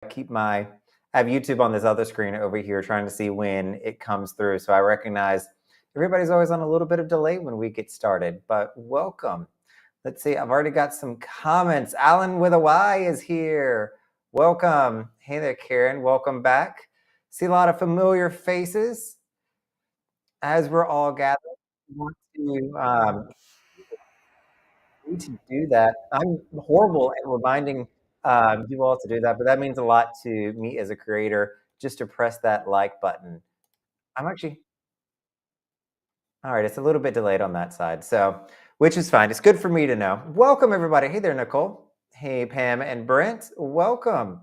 I have YouTube on this other screen over here trying to see when it comes through. So I recognize everybody's always on a little bit of delay when we get started, but welcome. Let's see, I've already got some comments. Alan with a Y is here. Welcome. Hey there, Karen. Welcome back. See a lot of familiar faces as we're all gathered. I want to do that. I'm horrible at reminding you all to do that, but that means a lot to me as a creator just to press that like button. I'm actually, all right, it's a little bit delayed on that side, so, which is fine. It's good for me to know. Welcome, everybody. Hey there, Nicole. Hey, Pam and Brent. Welcome.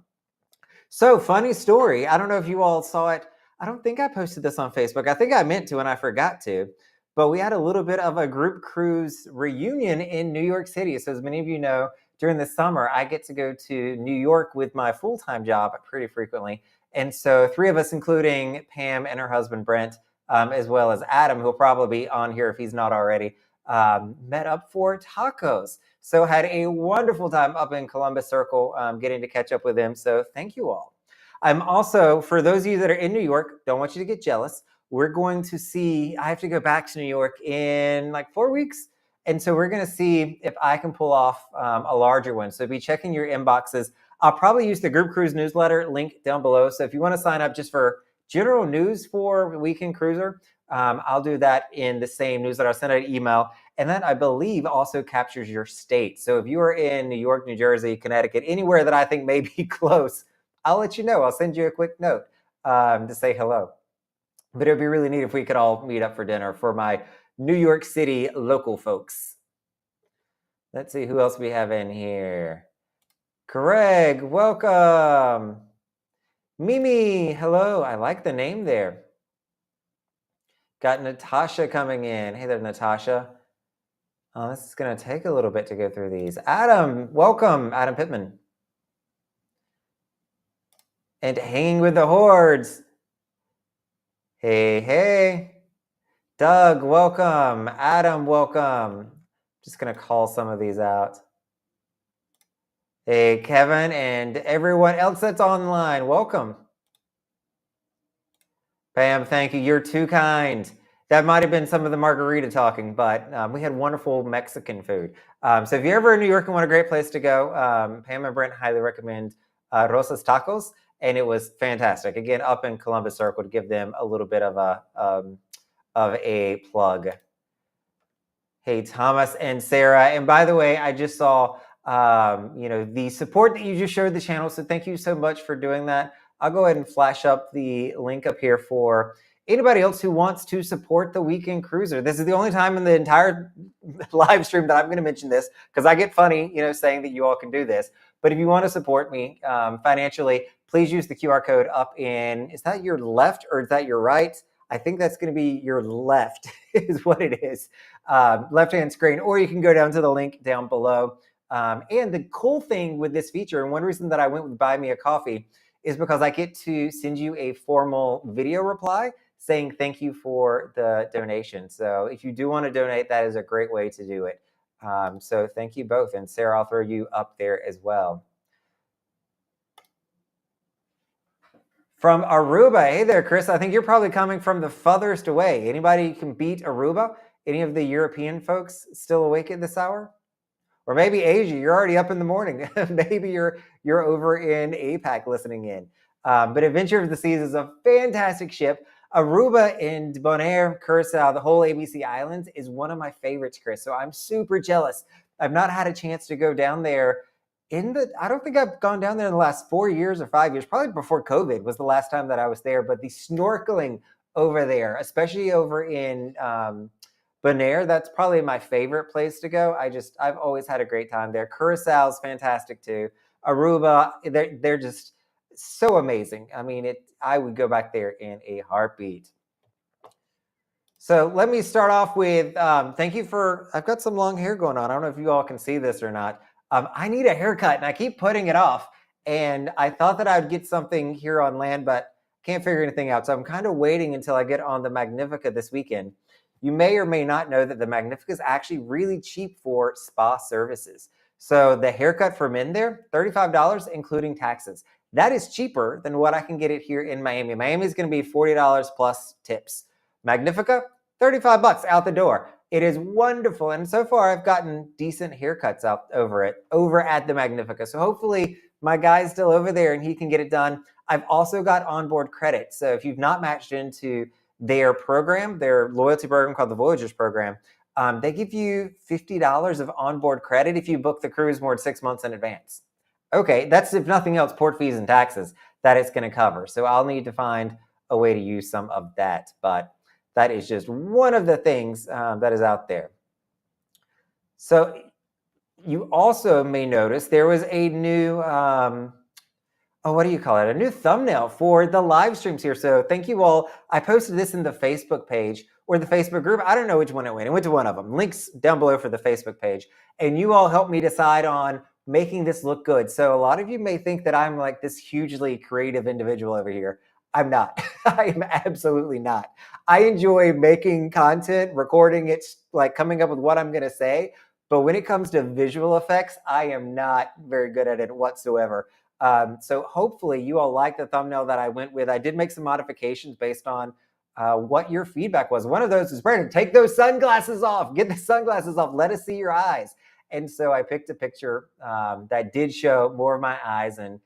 So, funny story. I don't know if you all saw it. I don't think I posted this on Facebook. I think I meant to and I forgot to. But we had a little bit of a group cruise reunion in New York City. So, as many of you know, during the summer, I get to go to New York with my full-time job pretty frequently. And so, three of us, including Pam and her husband, Brent, as well as Adam, who'll probably be on here if he's not already, met up for tacos. So had a wonderful time up in Columbus Circle, getting to catch up with them. So thank you all. I'm also, for those of you that are in New York, don't want you to get jealous. We're going to see, I have to go back to New York in like 4 weeks. And so we're going to see if I can pull off a larger one. So be checking your inboxes. I'll probably use the Group Cruise newsletter link down below. So if you want to sign up just for general news for Weekend Cruiser, I'll do that in the same newsletter. I'll send out an email. And that, I believe, also captures your state. So if you are in New York, New Jersey, Connecticut, anywhere that I think may be close, I'll let you know. I'll send you a quick note to say hello. But it would be really neat if we could all meet up for dinner for my New York City local folks. Let's see who else we have in here. Craig, welcome. Mimi, hello. I like the name there. Got Natasha coming in. Hey there, Natasha. Oh, this is going to take a little bit to go through these. Adam, welcome, Adam Pittman. And hanging with the hordes. Hey, hey. Doug, welcome. Adam, welcome. Just going to call some of these out. Hey, Kevin, and everyone else that's online, welcome. Pam, thank you. You're too kind. That might have been some of the margarita talking, but we had wonderful Mexican food. So if you're ever in New York and want a great place to go, Pam and Brent highly recommend Rosa's Tacos, and it was fantastic. Again, up in Columbus Circle, to give them a little bit of a plug. Hey, Thomas and Sarah. And by the way, I just saw the support that you just showed the channel. So thank you so much for doing that. I'll go ahead and flash up the link up here for anybody else who wants to support the Weekend Cruiser. This is the only time in the entire live stream that I'm going to mention this, because I get funny, saying that you all can do this. But if you want to support me financially, please use the QR code up in, is that your left or is that your right? I think that's going to be your left is what it is. Left-hand screen, or you can go down to the link down below. And the cool thing with this feature, and one reason that I went with Buy Me a Coffee, is because I get to send you a formal video reply saying thank you for the donation. So if you do want to donate, that is a great way to do it. So thank you both. And Sarah, I'll throw you up there as well. From Aruba. Hey there, Chris. I think you're probably coming from the furthest away. Anybody can beat Aruba? Any of the European folks still awake at this hour? Or maybe Asia, you're already up in the morning. Maybe you're over in APAC listening in. But Adventure of the Seas is a fantastic ship. Aruba and Bonaire, Curacao, the whole ABC Islands is one of my favorites, Chris. So I'm super jealous. I've not had a chance to go down there I don't think I've gone down there in the last 4 years or 5 years, probably before COVID was the last time that I was there. But the snorkeling over there, especially over in Bonaire, that's probably my favorite place to go. I've always had a great time there. Curaçao's fantastic too. Aruba, they're just so amazing. I mean, I would go back there in a heartbeat. So let me start off with thank you for, I've got some long hair going on. I don't know if you all can see this or not. I need a haircut and I keep putting it off. And I thought that I would get something here on land, but can't figure anything out. So I'm kind of waiting until I get on the Magnifica this weekend. You may or may not know that the Magnifica is actually really cheap for spa services. So the haircut for men there, $35, including taxes. That is cheaper than what I can get it here in Miami. Miami is going to be $40 plus tips. Magnifica, $35 out the door. It is wonderful. And so far, I've gotten decent haircuts out over at the Magnifica. So hopefully, my guy's still over there and he can get it done. I've also got onboard credit. So if you've not matched into their program, their loyalty program called the Voyagers program, they give you $50 of onboard credit if you book the cruise more than 6 months in advance. Okay, that's if nothing else, port fees and taxes that it's going to cover. So I'll need to find a way to use some of that. But that is just one of the things that is out there. So you also may notice there was a new, what do you call it? A new thumbnail for the live streams here. So thank you all. I posted this in the Facebook page or the Facebook group. I don't know which one it went. It went to one of them. Links down below for the Facebook page. And you all helped me decide on making this look good. So a lot of you may think that I'm like this hugely creative individual over here. I'm not. I am absolutely not. I enjoy making content, recording it, like coming up with what I'm going to say. But when it comes to visual effects, I am not very good at it whatsoever. So hopefully you all like the thumbnail that I went with. I did make some modifications based on what your feedback was. One of those is, Brandon, take those sunglasses off. Get the sunglasses off. Let us see your eyes. And so I picked a picture that did show more of my eyes and,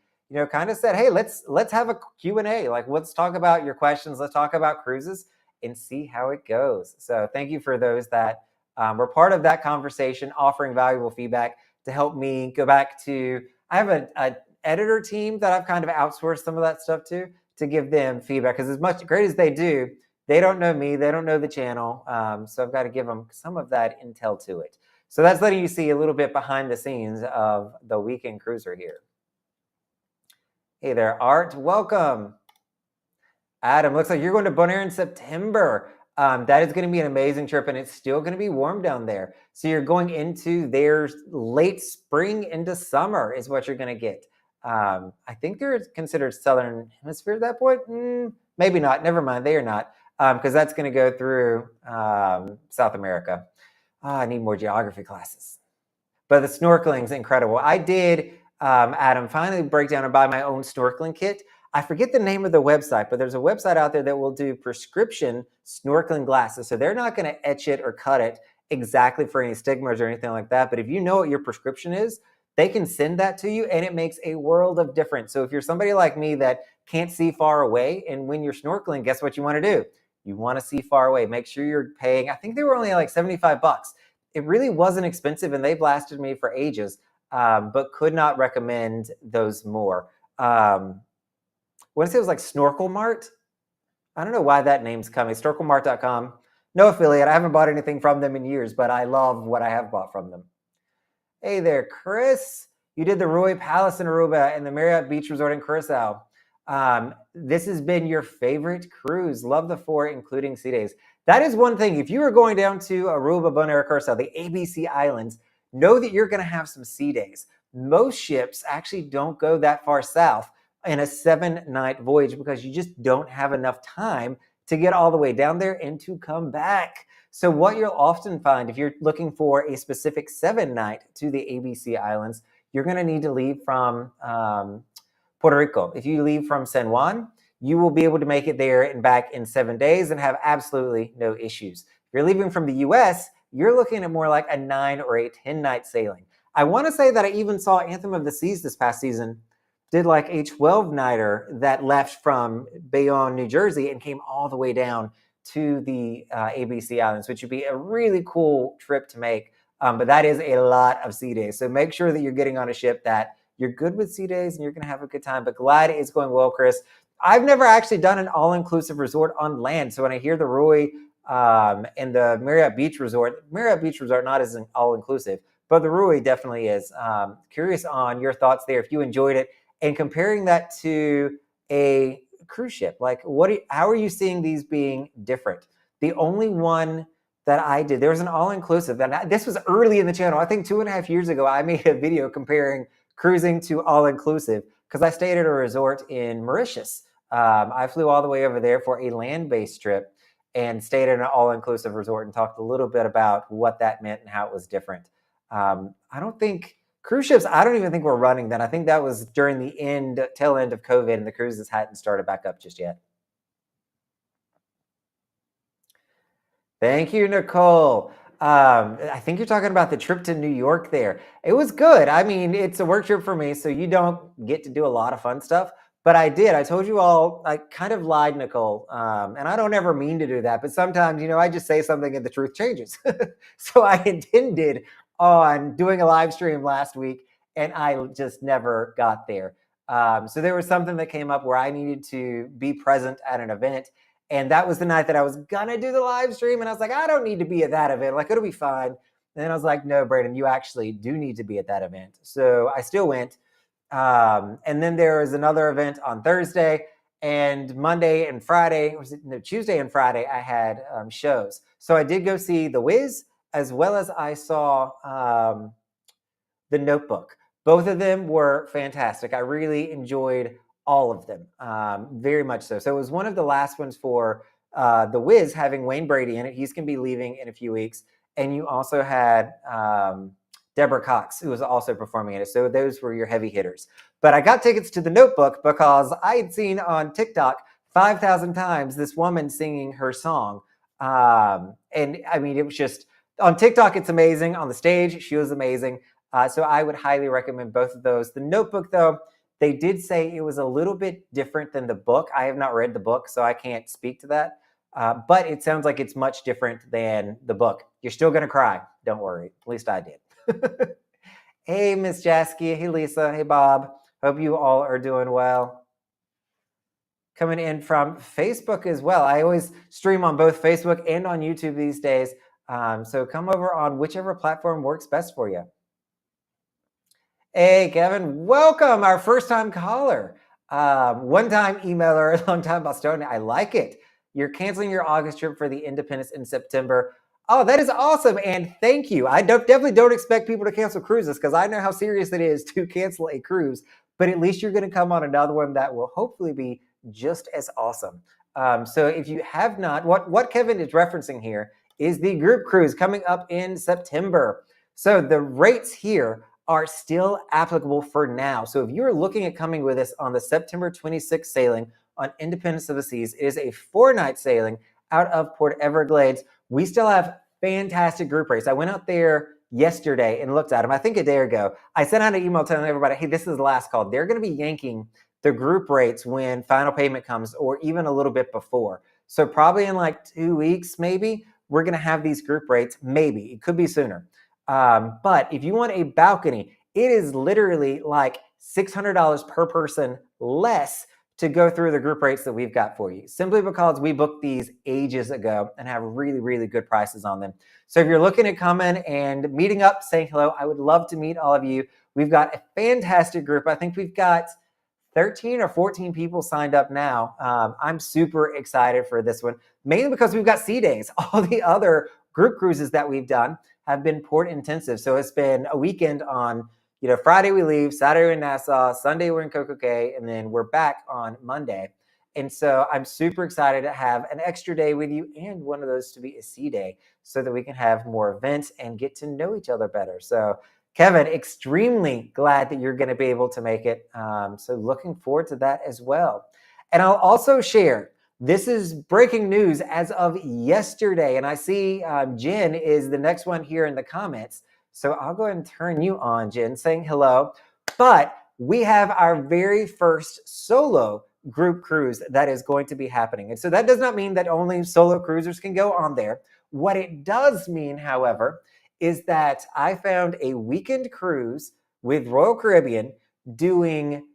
kind of said, hey, let's have a Q&A. Like, let's talk about your questions. Let's talk about cruises and see how it goes. So thank you for those that were part of that conversation, offering valuable feedback to help me go back to, I have a editor team that I've kind of outsourced some of that stuff to give them feedback. Because as much great as they do, they don't know me. They don't know the channel. So I've got to give them some of that intel to it. So that's letting you see a little bit behind the scenes of the Weekend Cruiser here. Hey there, Art. Welcome. Adam, looks like you're going to Bonaire in September. That is going to be an amazing trip, and it's still going to be warm down there. So you're going into their late spring into summer is what you're going to get. I think they're considered Southern Hemisphere at that point. Maybe not. Never mind. They are not, because that's going to go through South America. I need more geography classes. But the snorkeling is incredible. I did, Adam, finally break down and buy my own snorkeling kit. I forget the name of the website, but there's a website out there that will do prescription snorkeling glasses. So they're not going to etch it or cut it exactly for any stigmas or anything like that. But if you know what your prescription is, they can send that to you, and it makes a world of difference. So if you're somebody like me that can't see far away, and when you're snorkeling, guess what you want to do? You want to see far away. Make sure you're paying, I think they were only like $75. It really wasn't expensive, and they've lasted me for ages, but could not recommend those more. What if it was like Snorkel Mart? I don't know why that name's coming. Snorkelmart.com. No affiliate. I haven't bought anything from them in years, but I love what I have bought from them. Hey there, Chris. You did the Roy Palace in Aruba and the Marriott Beach Resort in Curacao. This has been your favorite cruise. Love the 4, including sea days. That is one thing. If you are going down to Aruba, Bonaire, Curacao, the ABC Islands, know that you're going to have some sea days. Most ships actually don't go that far south in a 7-night voyage because you just don't have enough time to get all the way down there and to come back. So what you'll often find if you're looking for a specific 7-night to the ABC Islands, you're going to need to leave from Puerto Rico. If you leave from San Juan, you will be able to make it there and back in 7 days and have absolutely no issues. If you're leaving from the US, you're looking at more like a 9 or a 10-night sailing. I want to say that I even saw Anthem of the Seas this past season did like a 12-nighter that left from Bayonne, New Jersey, and came all the way down to the ABC Islands, which would be a really cool trip to make. But that is a lot of sea days. So make sure that you're getting on a ship that you're good with sea days and you're going to have a good time. But glad it's going well, Chris. I've never actually done an all-inclusive resort on land. So when I hear the Roy and the Marriott Beach Resort not as an all-inclusive, but the Roy definitely is. Curious on your thoughts there, if you enjoyed it. And comparing that to a cruise ship, like how are you seeing these being different? The only one that I did, there was an all-inclusive, and this was early in the channel. I think 2.5 years ago, I made a video comparing cruising to all-inclusive because I stayed at a resort in Mauritius. I flew all the way over there for a land-based trip and stayed at an all-inclusive resort and talked a little bit about what that meant and how it was different. I don't think Cruise ships, I don't even think we're running then. I think that was during the tail end of COVID, and the cruises hadn't started back up just yet. Thank you, Nicole. I think you're talking about the trip to New York there. It was good. I mean, it's a work trip for me, so you don't get to do a lot of fun stuff. But I did. I told you all, I kind of lied, Nicole. And I don't ever mean to do that. But sometimes, I just say something and the truth changes. So I intended on doing a live stream last week, and I just never got there. So there was something that came up where I needed to be present at an event. And that was the night that I was gonna do the live stream. And I was like, I don't need to be at that event. Like, it'll be fine. And then I was like, no, Braden, you actually do need to be at that event. So I still went. And then there was another event on Thursday, and Monday and Friday, Tuesday and Friday, I had shows. So I did go see The Wiz, as well as I saw The Notebook. Both of them were fantastic. I really enjoyed all of them, very much so. So it was one of the last ones for The Wiz, having Wayne Brady in it. He's going to be leaving in a few weeks. And you also had Deborah Cox, who was also performing in it. So those were your heavy hitters. But I got tickets to The Notebook because I had seen on TikTok 5,000 times this woman singing her song. And I mean, it was just on TikTok, it's amazing. On the stage, she was amazing. So I would highly recommend both of those. The Notebook, though, they did say it was a little bit different than the book. I have not read the book, so I can't speak to that. But it sounds like it's much different than the book. You're still going to cry. Don't worry. At least I did. Hey, Miss Jasky. Hey, Lisa. Hey, Bob. Hope you all are doing well. Coming in from Facebook as well. I always stream on both Facebook and on YouTube these days. So come over on whichever platform works best for you. Hey, Kevin, welcome, our first-time caller. One-time emailer, long-time Bostonian. I like it. You're canceling your August trip for the Independence in September. Oh, that is awesome, and thank you. I definitely don't expect people to cancel cruises because I know how serious it is to cancel a cruise, but at least you're going to come on another one that will hopefully be just as awesome. So if you have not, what Kevin is referencing here is the group cruise coming up in September. So the rates here are still applicable for now. So if you're looking at coming with us on the September 26th sailing on Independence of the Seas, it is a 4-night sailing out of Port Everglades. We still have fantastic group rates. I went out there yesterday and looked at them, I think a day ago. I sent out an email telling everybody, hey, this is the last call. They're going to be yanking the group rates when final payment comes, or even a little bit before. So probably in like 2 weeks, maybe, we're going to have these group rates. Maybe. It could be sooner. But if you want a balcony, it is literally like $600 per person less to go through the group rates that we've got for you, simply because we booked these ages ago and have really, really good prices on them. So if you're looking at coming and meeting up, saying hello, I would love to meet all of you. We've got a fantastic group. I think we've got 13 or 14 people signed up now. I'm super excited for this one, mainly because we've got sea days. All the other group cruises that we've done have been port intensive. So it's been a weekend on, Friday we leave, Saturday we're in Nassau, Sunday we're in Coco Cay, and then we're back on Monday. And so I'm super excited to have an extra day with you, and one of those to be a sea day, so that we can have more events and get to know each other better. So Kevin, extremely glad that you're going to be able to make it. So looking forward to that as well. And I'll also share, this is breaking news as of yesterday. And I see Jen is the next one here in the comments. So I'll go ahead and turn you on, Jen, saying hello. But we have our very first solo group cruise that is going to be happening. And so that does not mean that only solo cruisers can go on there. What it does mean, however, is that I found a weekend cruise with Royal Caribbean doing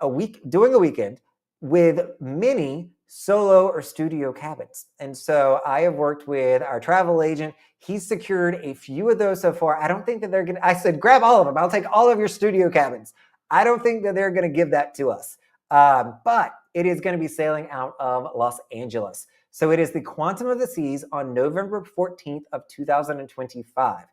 a weekend with many solo or studio cabins. And so I have worked with our travel agent. He's secured a few of those so far. I don't think that I said, grab all of them. I'll take all of your studio cabins. I don't think that they're going to give that to us. But it is going to be sailing out of Los Angeles. So it is the Quantum of the Seas on November 14th of 2025.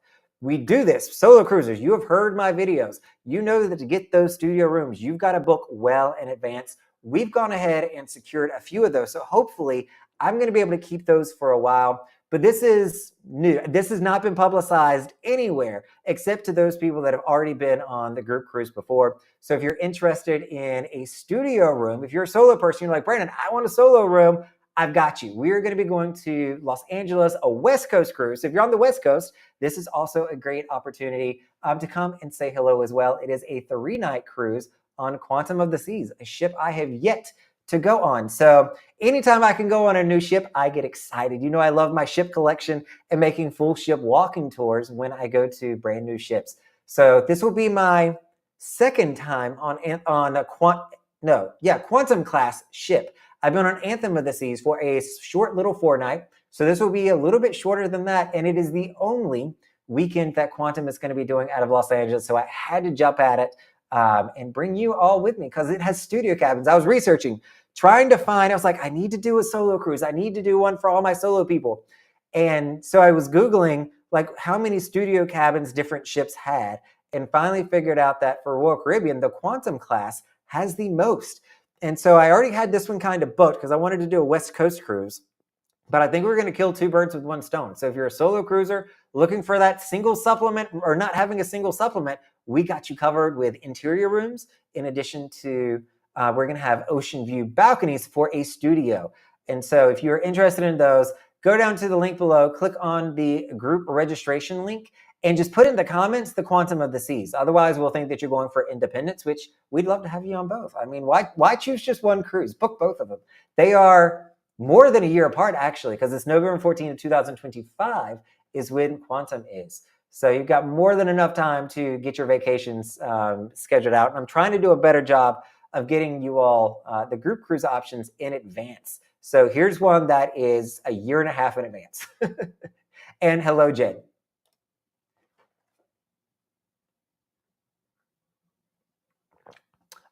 We do this, solo cruisers. You have heard my videos. You know that to get those studio rooms, you've got to book well in advance. We've gone ahead and secured a few of those. So hopefully I'm going to be able to keep those for a while. But this is new. This has not been publicized anywhere except to those people that have already been on the group cruise before. So if you're interested in a studio room, if you're a solo person, you're like, Brandon, I want a solo room, I've got you. We're going to be going to Los Angeles, a West Coast cruise. So if you're on the West Coast, this is also a great opportunity to come and say hello as well. It is a 3-night cruise on Quantum of the Seas, a ship I have yet to go on. So anytime I can go on a new ship, I get excited. You know, I love my ship collection and making full ship walking tours when I go to brand new ships. So this will be my second time on a quantum class ship. I've been on Anthem of the Seas for a short little 4-night. So this will be a little bit shorter than that. And it is the only weekend that Quantum is going to be doing out of Los Angeles. So I had to jump at it and bring you all with me because it has studio cabins. I was researching, trying to find, I was like, I need to do a solo cruise. I need to do one for all my solo people. And so I was Googling like how many studio cabins different ships had and finally figured out that for Royal Caribbean, the Quantum class has the most. And so I already had this one kind of booked because I wanted to do a West Coast cruise. But I think we're going to kill 2 birds with 1 stone. So if you're a solo cruiser looking for that single supplement or not having a single supplement, we got you covered with interior rooms. In addition to, we're going to have ocean view balconies for a studio. And so if you're interested in those, go down to the link below, click on the group registration link, and just put in the comments the Quantum of the Seas. Otherwise, we'll think that you're going for Independence, which we'd love to have you on both. I mean, why choose just one cruise? Book both of them. They are more than a year apart, actually, because it's November 14th of 2025 is when Quantum is. So you've got more than enough time to get your vacations scheduled out. And I'm trying to do a better job of getting you all the group cruise options in advance. So here's one that is a year and a half in advance. And hello, Jen.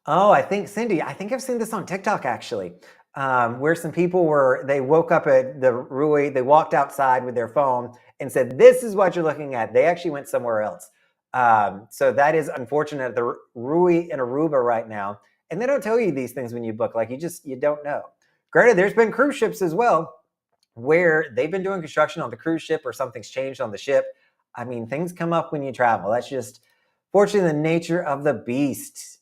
Oh, I think Cindy, I think I've seen this on TikTok actually, where some people they woke up at the Rui, they walked outside with their phone and said, "This is what you're looking at." They actually went somewhere else. So that is unfortunate. The Rui in Aruba right now, and they don't tell you these things when you book. Like you don't know. Granted, there's been cruise ships as well where they've been doing construction on the cruise ship or something's changed on the ship. I mean, things come up when you travel. That's just fortunately the nature of the beast.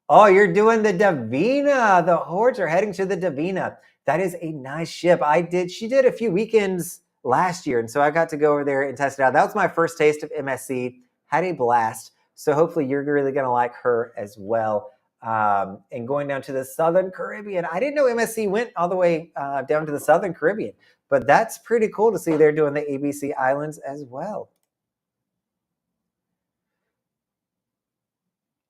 Oh, you're doing the Davina. The hordes are heading to the Davina. That is a nice ship. She did a few weekends last year, and so I got to go over there and test it out. That was my first taste of MSC. Had a blast. So hopefully you're really going to like her as well. And going down to the Southern Caribbean. I didn't know MSC went all the way down to the Southern Caribbean, but that's pretty cool to see they're doing the ABC Islands as well.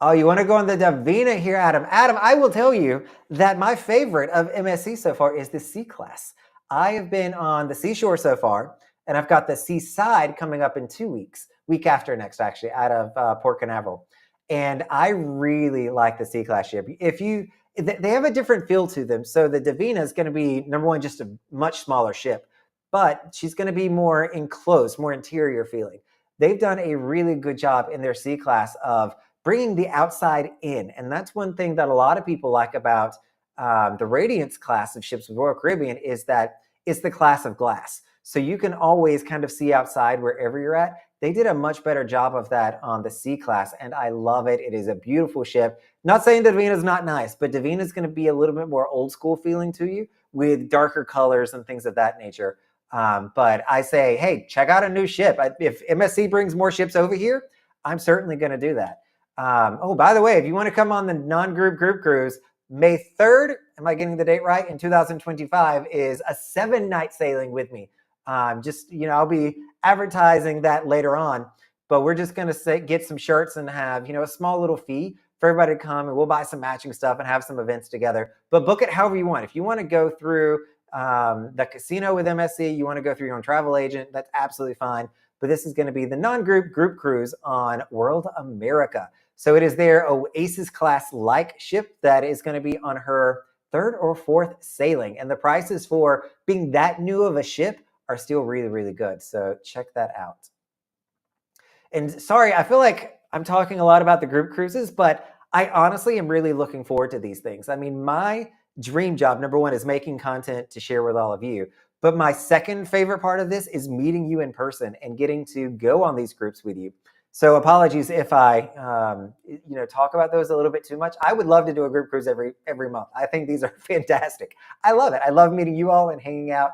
Oh, you want to go on the Davina here, Adam? Adam, I will tell you that my favorite of MSC so far is the C class. I have been on the seashore so far, and I've got the seaside coming up in 2 weeks, week after next, actually, out of Port Canaveral. And I really like the C class ship. They have a different feel to them. So the Davina is going to be, number one, just a much smaller ship, but she's going to be more enclosed, more interior feeling. They've done a really good job in their C class of bringing the outside in. And that's one thing that a lot of people like about the Radiance class of ships with Royal Caribbean is that it's the class of glass. So you can always kind of see outside wherever you're at. They did a much better job of that on the C class, and I love it. It is a beautiful ship. Not saying Davina is not nice, but Davina is going to be a little bit more old school feeling to you with darker colors and things of that nature. But I say, hey, check out a new ship. If MSC brings more ships over here, I'm certainly going to do that. Oh, by the way, if you want to come on the non-group group cruise, May 3rd, am I getting the date right? In 2025 is a 7-night sailing with me. I'll be advertising that later on, but we're just going to get some shirts and have, a small little fee for everybody to come, and we'll buy some matching stuff and have some events together. But book it however you want. If you want to go through the casino with MSC, you want to go through your own travel agent, that's absolutely fine. But this is going to be the non-group group cruise on World America. So it is their Oasis class like ship that is going to be on her 3rd or 4th sailing. And the prices for being that new of a ship are still really, really good. So check that out. And sorry, I feel like I'm talking a lot about the group cruises, but I honestly am really looking forward to these things. I mean, my dream job, number one, is making content to share with all of you. But my second favorite part of this is meeting you in person and getting to go on these groups with you. So apologies if I, talk about those a little bit too much. I would love to do a group cruise every month. I think these are fantastic. I love it. I love meeting you all and hanging out.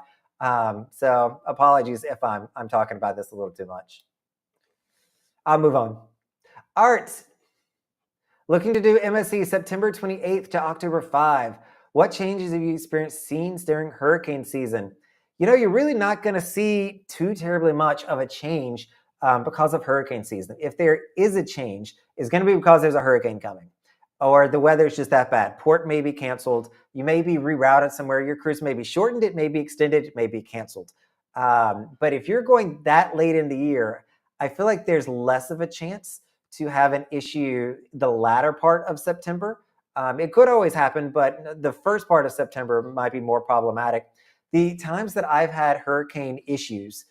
So apologies if I'm talking about this a little too much. I'll move on. Art, looking to do MSC September 28th to October 5. What changes have you experienced scenes during hurricane season? You're really not going to see too terribly much of a change because of hurricane season. If there is a change, it's going to be because there's a hurricane coming or the weather's just that bad. Port may be canceled. You may be rerouted somewhere. Your cruise may be shortened. It may be extended. It may be canceled. But if you're going that late in the year, I feel like there's less of a chance to have an issue the latter part of September. It could always happen, but the first part of September might be more problematic. The times that I've had hurricane issues,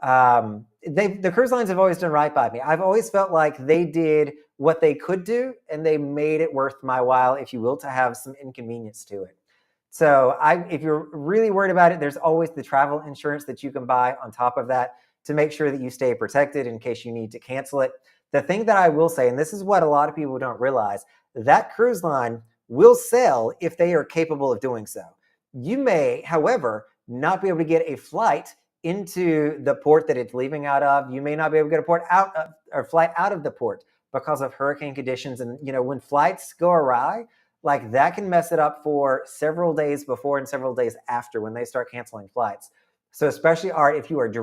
the cruise lines have always done right by me. I've always felt like they did what they could do, and they made it worth my while, if you will, to have some inconvenience to it. So if you're really worried about it, there's always the travel insurance that you can buy on top of that to make sure that you stay protected in case you need to cancel it. The thing that I will say, and this is what a lot of people don't realize, that cruise line will sell if they are capable of doing so. You may, however, not be able to get a flight into the port that it's leaving out of. You may not be able to get a flight out of the port because of hurricane conditions. And when flights go awry, like that can mess it up for several days before and several days after when they start canceling flights. So especially, Art, if you are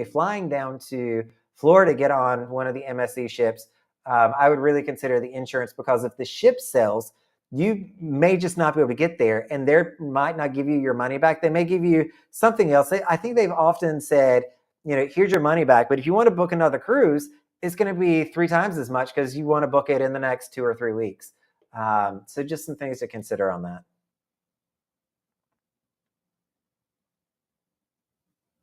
flying down to Florida to get on one of the MSC ships, I would really consider the insurance, because if the ship sells, you may just not be able to get there, and they might not give you your money back. They may give you something else. I think they've often said, here's your money back, but if you want to book another cruise, it's going to be 3 times as much because you want to book it in the next 2 or 3 weeks. So just some things to consider on that.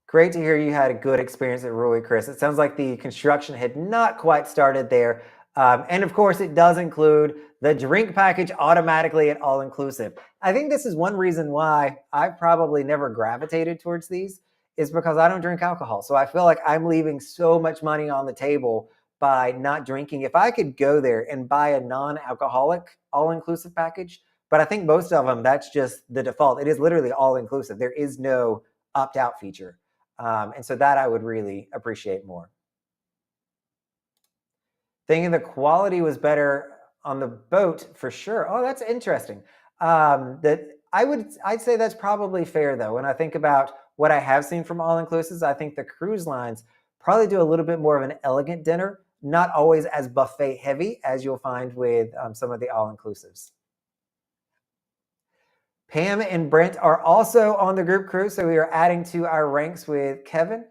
Great to hear you had a good experience at Ruy, Chris. It sounds like the construction had not quite started there. And of course, it does include the drink package automatically at all inclusive. I think this is one reason why I probably never gravitated towards these, is because I don't drink alcohol. So I feel like I'm leaving so much money on the table by not drinking. If I could go there and buy a non-alcoholic all-inclusive package, but I think most of them, that's just the default. It is literally all-inclusive. There is no opt-out feature. And so that I would really appreciate more. Thinking the quality was better on the boat for sure. Oh, that's interesting. I'd say that's probably fair though. When I think about what I have seen from all inclusives, I think the cruise lines probably do a little bit more of an elegant dinner, not always as buffet heavy as you'll find with some of the all inclusives. Pam and Brent are also on the group cruise, so we are adding to our ranks with Kevin.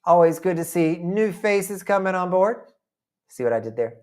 Always good to see new faces coming on board. See what I did there?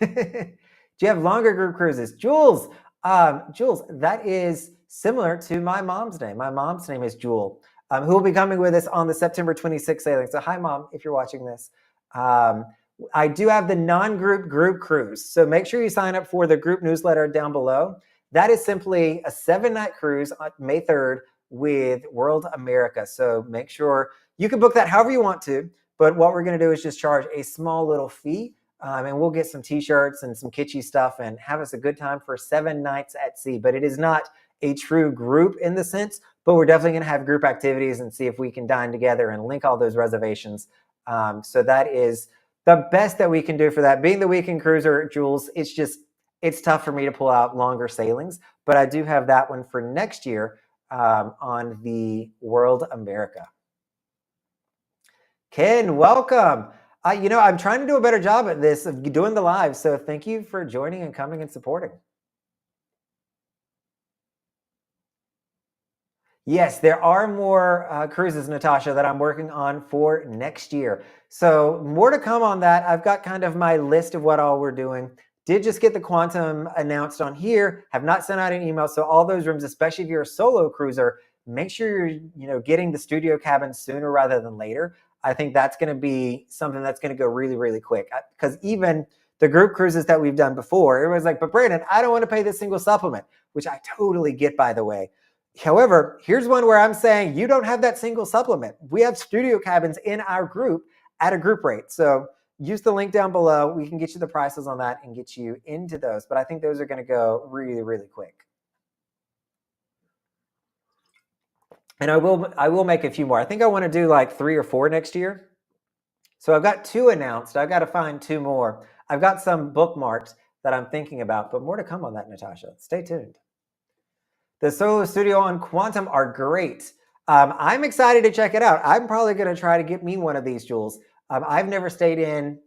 Do you have longer group cruises? Jules, that is similar to my mom's name. My mom's name is Jewel, who will be coming with us on the September 26th sailing. So hi, Mom, if you're watching this. I do have the non-group group cruise. So make sure you sign up for the group newsletter down below. That is simply a 7-night cruise on May 3rd with World America. So make sure you can book that however you want to, but what we're going to do is just charge a small little fee, and we'll get some t-shirts and some kitschy stuff and have us a good time for 7 nights at sea. But it is not a true group in the sense, but we're definitely going to have group activities and see if we can dine together and link all those reservations. So that is the best that we can do for that. Being the weekend cruiser, Jules, it's tough for me to pull out longer sailings, but I do have that one for next year on the World America. Ken, welcome. I'm trying to do a better job at this, of doing the live, so thank you for joining and coming and supporting. Yes, there are more cruises, Natasha, that I'm working on for next year. So more to come on that. I've got kind of my list of what all we're doing. Did just get the Quantum announced on here, have not sent out an email. So all those rooms, especially if you're a solo cruiser, make sure you're getting the studio cabin sooner rather than later. I think that's going to be something that's going to go really, really quick. Because even the group cruises that we've done before, everyone's like, but Brandon, I don't want to pay this single supplement, which I totally get, by the way. However, here's one where I'm saying you don't have that single supplement. We have studio cabins in our group at a group rate. So use the link down below. We can get you the prices on that and get you into those. But I think those are going to go really, really quick. And I will make a few more. I think I want to do like 3 or 4 next year. So I've got 2 announced. I've got to find 2 more. I've got some bookmarks that I'm thinking about, but more to come on that, Natasha. Stay tuned. The Solo Studio on Quantum are great. I'm excited to check it out. I'm probably going to try to get me one of these, Jules. I've never stayed in.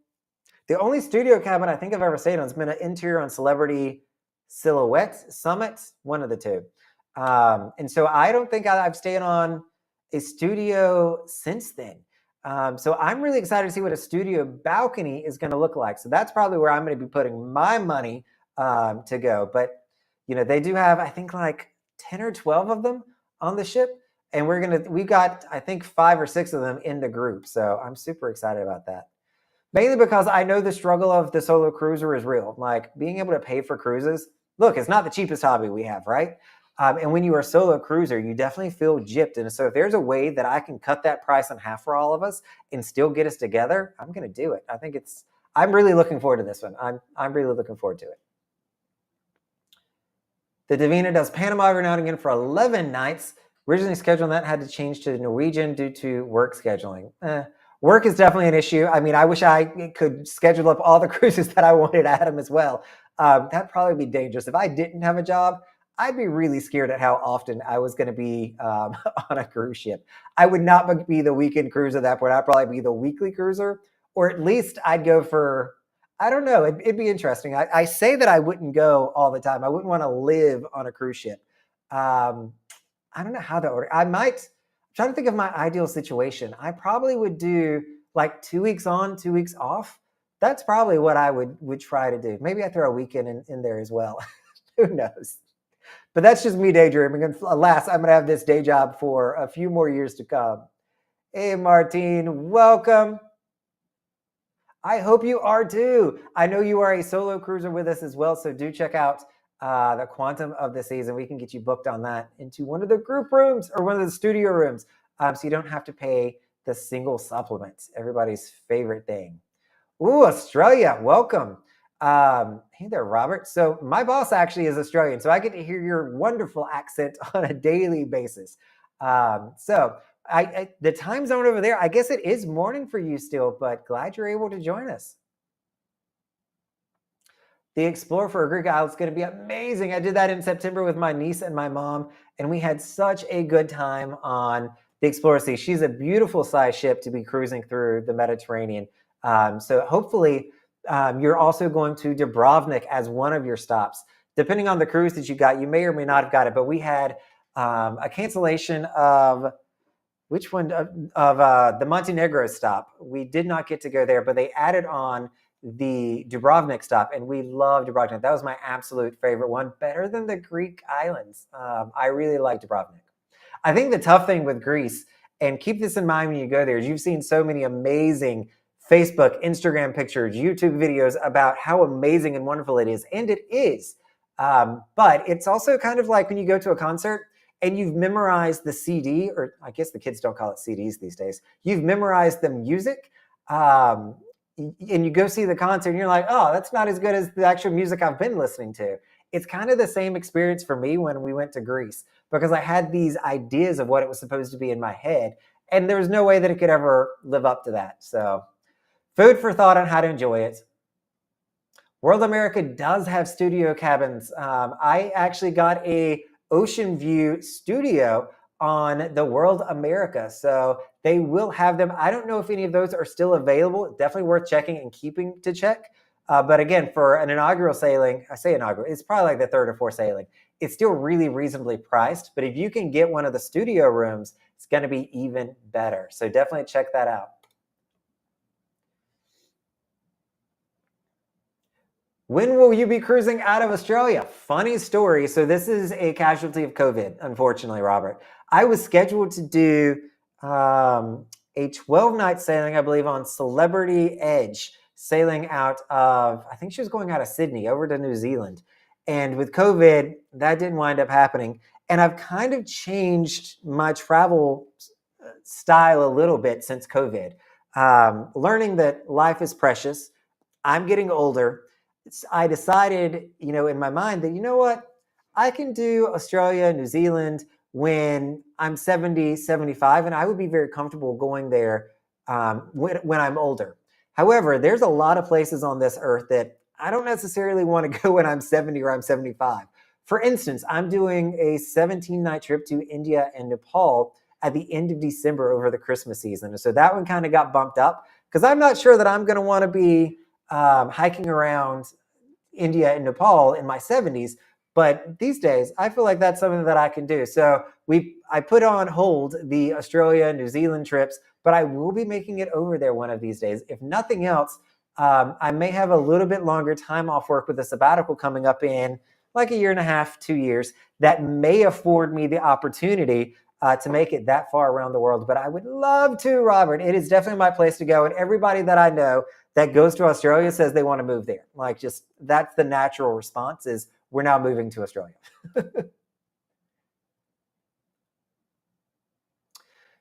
The only studio cabin I think I've ever stayed on has been an interior on Celebrity Silhouette Summit, one of the two. And so I don't think I've stayed on a studio since then. So I'm really excited to see what a studio balcony is going to look like. So that's probably where I'm going to be putting my money to go. But they do have, I think, like 10 or 12 of them on the ship, and we've got, I think, 5 or 6 of them in the group. So I'm super excited about that. Mainly because I know the struggle of the solo cruiser is real. Like being able to pay for cruises. Look, it's not the cheapest hobby we have, right? And when you are a solo cruiser, you definitely feel gypped. And so if there's a way that I can cut that price in half for all of us and still get us together, I'm going to do it. I'm really looking forward to this one. I'm really looking forward to it. The Divina does Panama every now and again for 11 nights. Originally scheduled that had to change to Norwegian due to work scheduling. Work is definitely an issue. I mean, I wish I could schedule up all the cruises that I wanted at them as well. That'd probably be dangerous. If I didn't have a job, I'd be really scared at how often I was going to be on a cruise ship. I would not be the weekend cruiser at that point. I'd probably be the weekly cruiser, or at least I'd go for, I don't know. It'd be interesting. I say that I wouldn't go all the time. I wouldn't want to live on a cruise ship. I don't know how that would. I'm trying to think of my ideal situation. I probably would do like 2 weeks on, 2 weeks off. That's probably what I would try to do. Maybe I throw a weekend in there as well. Who knows? But that's just me daydreaming. And alas, I'm going to have this day job for a few more years to come. Hey, Martine, welcome. I hope you are too. I know you are a solo cruiser with us as well, so do check out the Quantum of the Season. We can get you booked on that into one of the group rooms or one of the studio rooms, so you don't have to pay the single supplements. Everybody's favorite thing. Ooh, Australia, welcome. Hey there, Robert. So my boss actually is Australian, so I get to hear your wonderful accent on a daily basis. So the time zone over there, I guess it is morning for you still, but glad you're able to join us. The Explorer for a Greek Isle is going to be amazing. I did that in September with my niece and my mom, and we had such a good time on the Explorer Sea. She's a beautiful size ship to be cruising through the Mediterranean. So hopefully you're also going to Dubrovnik as one of your stops. Depending on the cruise that you got, you may or may not have got it, but we had a cancellation of which one of the Montenegro stop. We did not get to go there, but they added on the Dubrovnik stop, and we love Dubrovnik. That was my absolute favorite one, better than the Greek islands. I really like Dubrovnik. I think the tough thing with Greece, and keep this in mind when you go there, is you've seen so many amazing Facebook, Instagram pictures, YouTube videos about how amazing and wonderful it is, and it is. But it's also kind of like when you go to a concert and you've memorized the CD, or I guess the kids don't call it CDs these days. You've memorized the music, and you go see the concert and you're like, oh, that's not as good as the actual music I've been listening to. It's kind of the same experience for me when we went to Greece, because I had these ideas of what it was supposed to be in my head, and there was no way that it could ever live up to that. So food for thought on how to enjoy it. World America does have studio cabins. I actually got a ocean view studio on the World America, so they will have them. I don't know if any of those are still available. Definitely worth checking and keeping to check. But again, for an inaugural sailing, I say inaugural, it's probably like the 3rd or 4th sailing. It's still really reasonably priced, but if you can get one of the studio rooms, it's going to be even better. So definitely check that out. When will you be cruising out of Australia? Funny story. So this is a casualty of COVID, unfortunately, Robert. I was scheduled to do a 12-night sailing, I believe, on Celebrity Edge, sailing out of, I think she was going out of Sydney over to New Zealand. And with COVID, that didn't wind up happening. And I've kind of changed my travel style a little bit since COVID. Learning that life is precious. I'm getting older. I decided, in my mind that, you know what? I can do Australia, New Zealand when I'm 70, 75, and I would be very comfortable going there when I'm older. However, there's a lot of places on this earth that I don't necessarily want to go when I'm 70 or I'm 75. For instance, I'm doing a 17-night trip to India and Nepal at the end of December over the Christmas season. So that one kind of got bumped up because I'm not sure that I'm going to want to be hiking around India and Nepal in my 70s. But these days, I feel like that's something that I can do. So I put on hold the Australia, New Zealand trips, but I will be making it over there one of these days. If nothing else, I may have a little bit longer time off work with a sabbatical coming up in like a year and a half, 2 years, that may afford me the opportunity to make it that far around the world. But I would love to, Robert. It is definitely my place to go. And everybody that I know that goes to Australia says they want to move there. Like, just that's the natural response is we're now moving to Australia.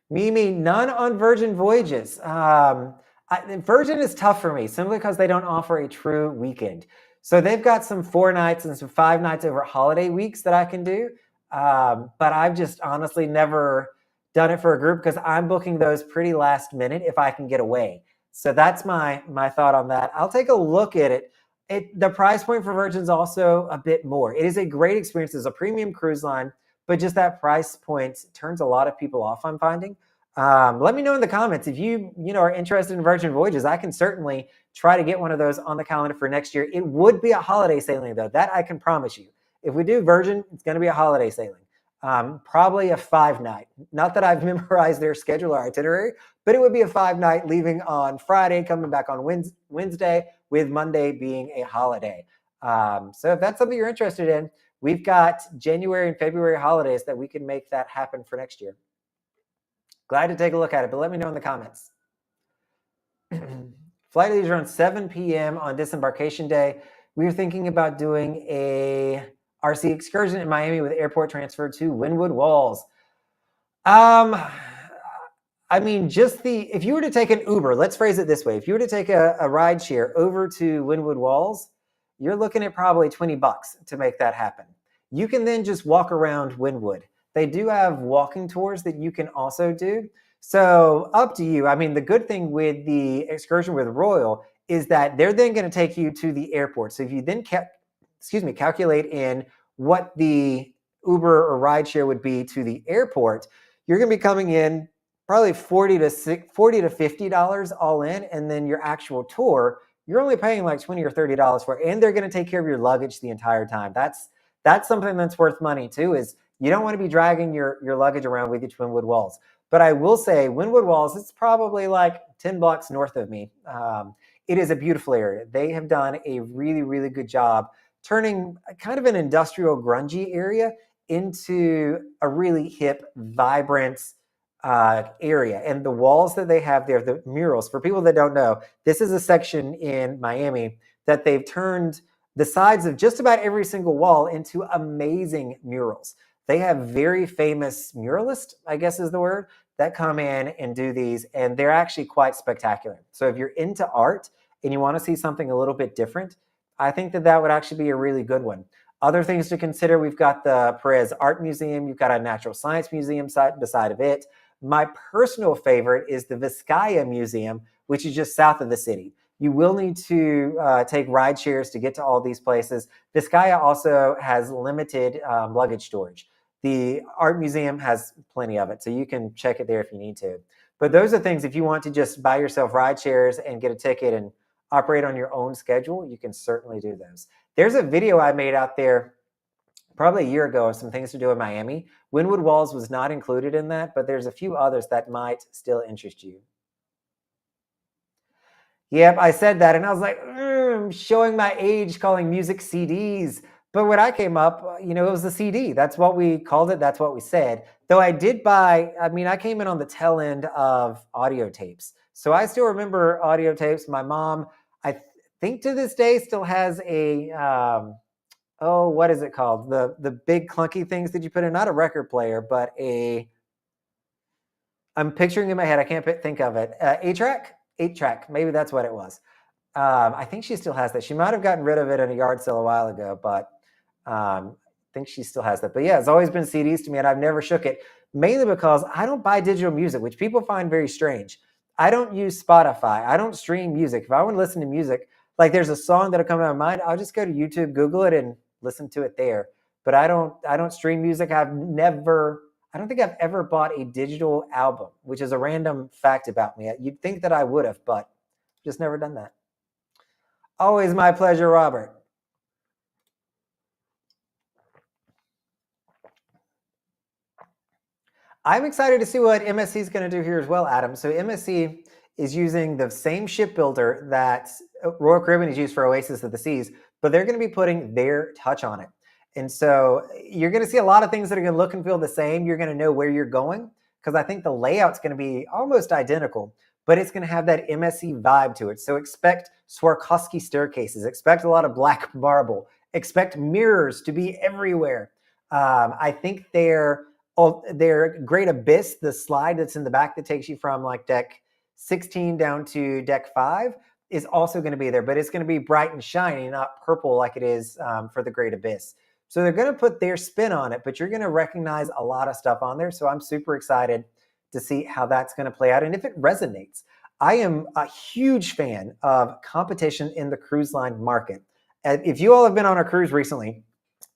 Mimi, none on Virgin Voyages. Virgin is tough for me simply because they don't offer a true weekend. So they've got some 4 nights and some 5 nights over holiday weeks that I can do. But I've just honestly never done it for a group because I'm booking those pretty last minute if I can get away. So that's my thought on that. I'll take a look at it. The price point for Virgin is also a bit more. It is a great experience as a premium cruise line, but just that price point turns a lot of people off, I'm finding. Let me know in the comments if you are interested in Virgin Voyages. I can certainly try to get one of those on the calendar for next year. It would be a holiday sailing, though. That I can promise you. If we do Virgin, it's going to be a holiday sailing. Probably a 5-night. Not that I've memorized their schedule or itinerary, but it would be a 5-night leaving on Friday, coming back on Wednesday, with Monday being a holiday. So if that's something you're interested in, we've got January and February holidays that we can make that happen for next year. Glad to take a look at it, but let me know in the comments. Flight leaves around 7 p.m. on disembarkation day. We were thinking about doing a RC excursion in Miami with airport transfer to Wynwood Walls. I mean, if you were to take an Uber, let's phrase it this way. If you were to take a ride share over to Wynwood Walls, you're looking at probably $20 to make that happen. You can then just walk around Wynwood. They do have walking tours that you can also do. So up to you. I mean, the good thing with the excursion with Royal is that they're then going to take you to the airport. So if you then calculate in what the Uber or rideshare would be to the airport, you're going to be coming in probably $40 to $50 all in, and then your actual tour, you're only paying like $20 or $30 for, and they're going to take care of your luggage the entire time. That's something that's worth money too. Is you don't want to be dragging your luggage around with you to Wynwood Walls. But I will say, Wynwood Walls, it's probably like 10 blocks north of me. It is a beautiful area. They have done a really, really good job turning kind of an industrial, grungy area into a really hip, vibrant area. And the walls that they have there, the murals, for people that don't know, this is a section in Miami that they've turned the sides of just about every single wall into amazing murals. They have very famous muralists, I guess is the word, that come in and do these, and they're actually quite spectacular. So if you're into art and you want to see something a little bit different, I think that would actually be a really good one. Other things to consider, we've got the Perez Art Museum. You've got a Natural Science Museum side beside of it. My personal favorite is the Vizcaya Museum, which is just south of the city. You will need to take ride shares to get to all these places. Vizcaya also has limited luggage storage. The art museum has plenty of it, so you can check it there if you need to. But those are things, if you want to just buy yourself ride shares and get a ticket and operate on your own schedule, you can certainly do those. There's a video I made out there probably a year ago of some things to do in Miami. Wynwood Walls was not included in that, but there's a few others that might still interest you. Yep, I said that, and I was like, showing my age calling music CDs. But when I came up, it was a CD. That's what we called it. That's what we said. Though I did buy, I came in on the tail end of audio tapes. So I still remember audio tapes. My mom, I think to this day, still has a Oh, what is it called? The big clunky things that you put in, not a record player, but a I'm picturing in my head. I can't think of it. 8-track, 8-track. Maybe that's what it was. I think she still has that. She might have gotten rid of it in a yard sale a while ago, but I think she still has that. But yeah, it's always been CDs to me, and I've never shook it, mainly because I don't buy digital music, which people find very strange. I don't use Spotify. I don't stream music. If I want to listen to music, like there's a song that'll come to my mind, I'll just go to YouTube, Google it, and listen to it there. But I don't stream music. I don't think I've ever bought a digital album, which is a random fact about me. You'd think that I would have, but just never done that. Always my pleasure, Robert. I'm excited to see what MSC is going to do here as well, Adam. So MSC is using the same shipbuilder that Royal Caribbean has used for Oasis of the Seas, but they're going to be putting their touch on it. And so you're going to see a lot of things that are going to look and feel the same. You're going to know where you're going because I think the layout's going to be almost identical, but it's going to have that MSC vibe to it. So expect Swarovski staircases, expect a lot of black marble, expect mirrors to be everywhere. I think their Great Abyss, the slide that's in the back that takes you from like deck 16 down to deck 5, is also going to be there, but it's going to be bright and shiny, not purple like it is for the Great Abyss. So they're going to put their spin on it, but you're going to recognize a lot of stuff on there. So I'm super excited to see how that's going to play out and if it resonates. I am a huge fan of competition in the cruise line market. If you all have been on a cruise recently,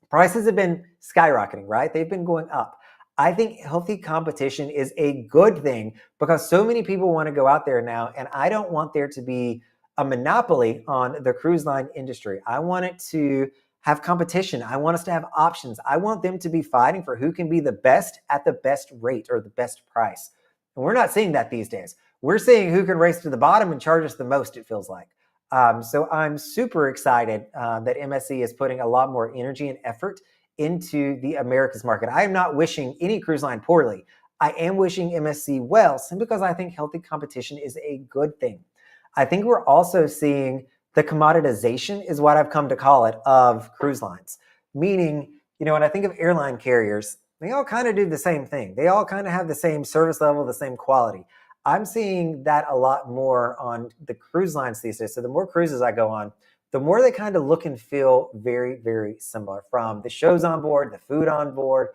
prices have been skyrocketing, right? They've been going up. I think healthy competition is a good thing because so many people want to go out there now, and I don't want there to be a monopoly on the cruise line industry. I want it to have competition. I want us to have options. I want them to be fighting for who can be the best at the best rate or the best price. And we're not seeing that these days. We're seeing who can race to the bottom and charge us the most, it feels like. So I'm super excited that MSC is putting a lot more energy and effort into the Americas market. I am not wishing any cruise line poorly. I am wishing MSC well, simply because I think healthy competition is a good thing. I think we're also seeing the commoditization, is what I've come to call it, of cruise lines. Meaning, when I think of airline carriers, they all kind of do the same thing. They all kind of have the same service level, the same quality. I'm seeing that a lot more on the cruise lines these days. So the more cruises I go on, the more they kind of look and feel very, very similar, from the shows on board, the food on board.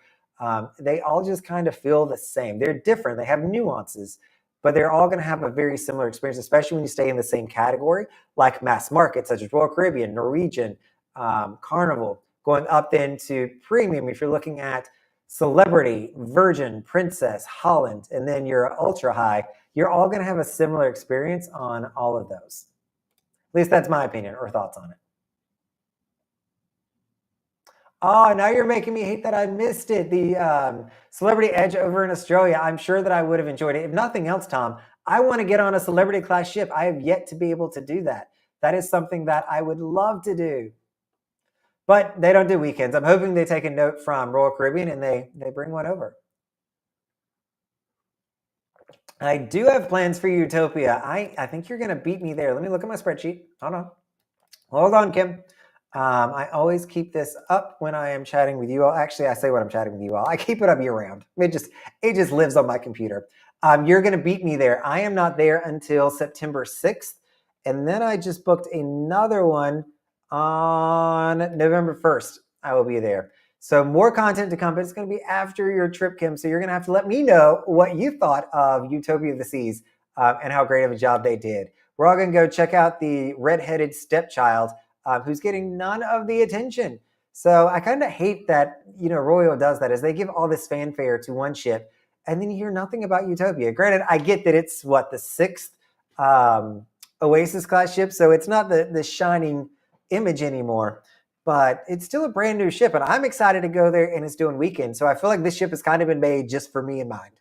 They all just kind of feel the same. They're different. They have nuances, but they're all going to have a very similar experience, especially when you stay in the same category, like mass market, such as Royal Caribbean, Norwegian, Carnival, going up then to premium. If you're looking at Celebrity, Virgin, Princess, Holland, and then your ultra high, you're all going to have a similar experience on all of those. At least that's my opinion or thoughts on it. Oh, now you're making me hate that I missed it. The Celebrity Edge over in Australia. I'm sure that I would have enjoyed it. If nothing else, Tom, I want to get on a Celebrity class ship. I have yet to be able to do that. That is something that I would love to do. But they don't do weekends. I'm hoping they take a note from Royal Caribbean and they bring one over. I do have plans for Utopia. I think you're going to beat me there. Let me look at my spreadsheet. Hold on, Kim. I always keep this up when I am chatting with you all. Actually, I say when I'm chatting with you all. I keep it up year round. It just lives on my computer. You're going to beat me there. I am not there until September 6th. And then I just booked another one on November 1st. I will be there. So more content to come, but it's going to be after your trip, Kim. So you're going to have to let me know what you thought of Utopia of the Seas and how great of a job they did. We're all going to go check out the redheaded stepchild who's getting none of the attention. So I kind of hate that, Royal does that, is they give all this fanfare to one ship and then you hear nothing about Utopia. Granted, I get that it's the sixth Oasis class ship, so it's not the shining image anymore, but it's still a brand new ship and I'm excited to go there, and it's doing weekend. So I feel like this ship has kind of been made just for me in mind.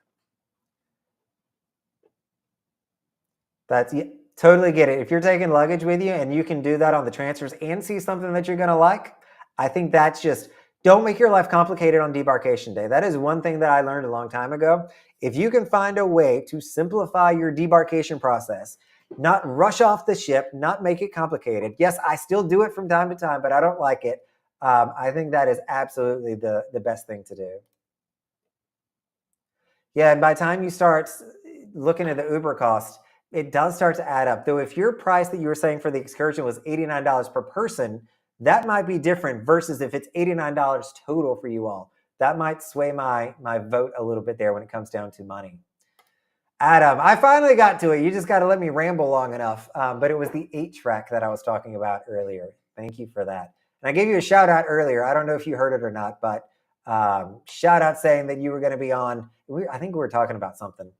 Totally get it. If you're taking luggage with you and you can do that on the transfers and see something that you're going to like, I think that's just, don't make your life complicated on debarkation day. That is one thing that I learned a long time ago. If you can find a way to simplify your debarkation process, not rush off the ship, not make it complicated. Yes, I still do it from time to time, but I don't like it. I think that is absolutely the best thing to do. Yeah, and by the time you start looking at the Uber cost, it does start to add up. Though if your price that you were saying for the excursion was $89 per person, that might be different versus if it's $89 total for you all. That might sway my vote a little bit there when it comes down to money. Adam, I finally got to it. You just got to let me ramble long enough. But it was the 8-track that I was talking about earlier. Thank you for that. And I gave you a shout out earlier. I don't know if you heard it or not, but shout out saying that you were going to be on. I think we were talking about something.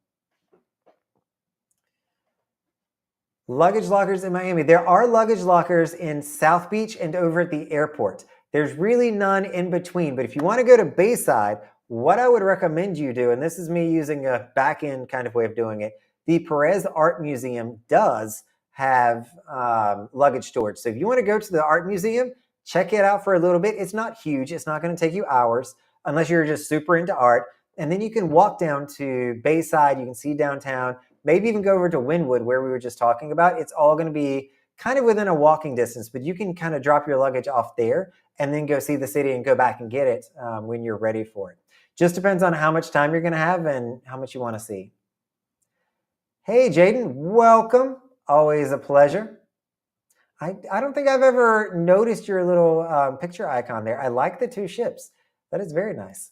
Luggage lockers in Miami. There are luggage lockers in South Beach and over at the airport. There's really none in between. But if you want to go to Bayside, what I would recommend you do, and this is me using a back end kind of way of doing it, the Perez Art Museum does have luggage storage. So if you want to go to the art museum, check it out for a little bit. It's not huge. It's not going to take you hours unless you're just super into art. And then you can walk down to Bayside. You can see downtown. Maybe even go over to Wynwood where we were just talking about. It's all going to be kind of within a walking distance, but you can kind of drop your luggage off there and then go see the city and go back and get it when you're ready for it. Just depends on how much time you're going to have and how much you want to see. Hey, Jaden, welcome. Always a pleasure. I don't think I've ever noticed your little picture icon there. I like the 2 ships. That is very nice.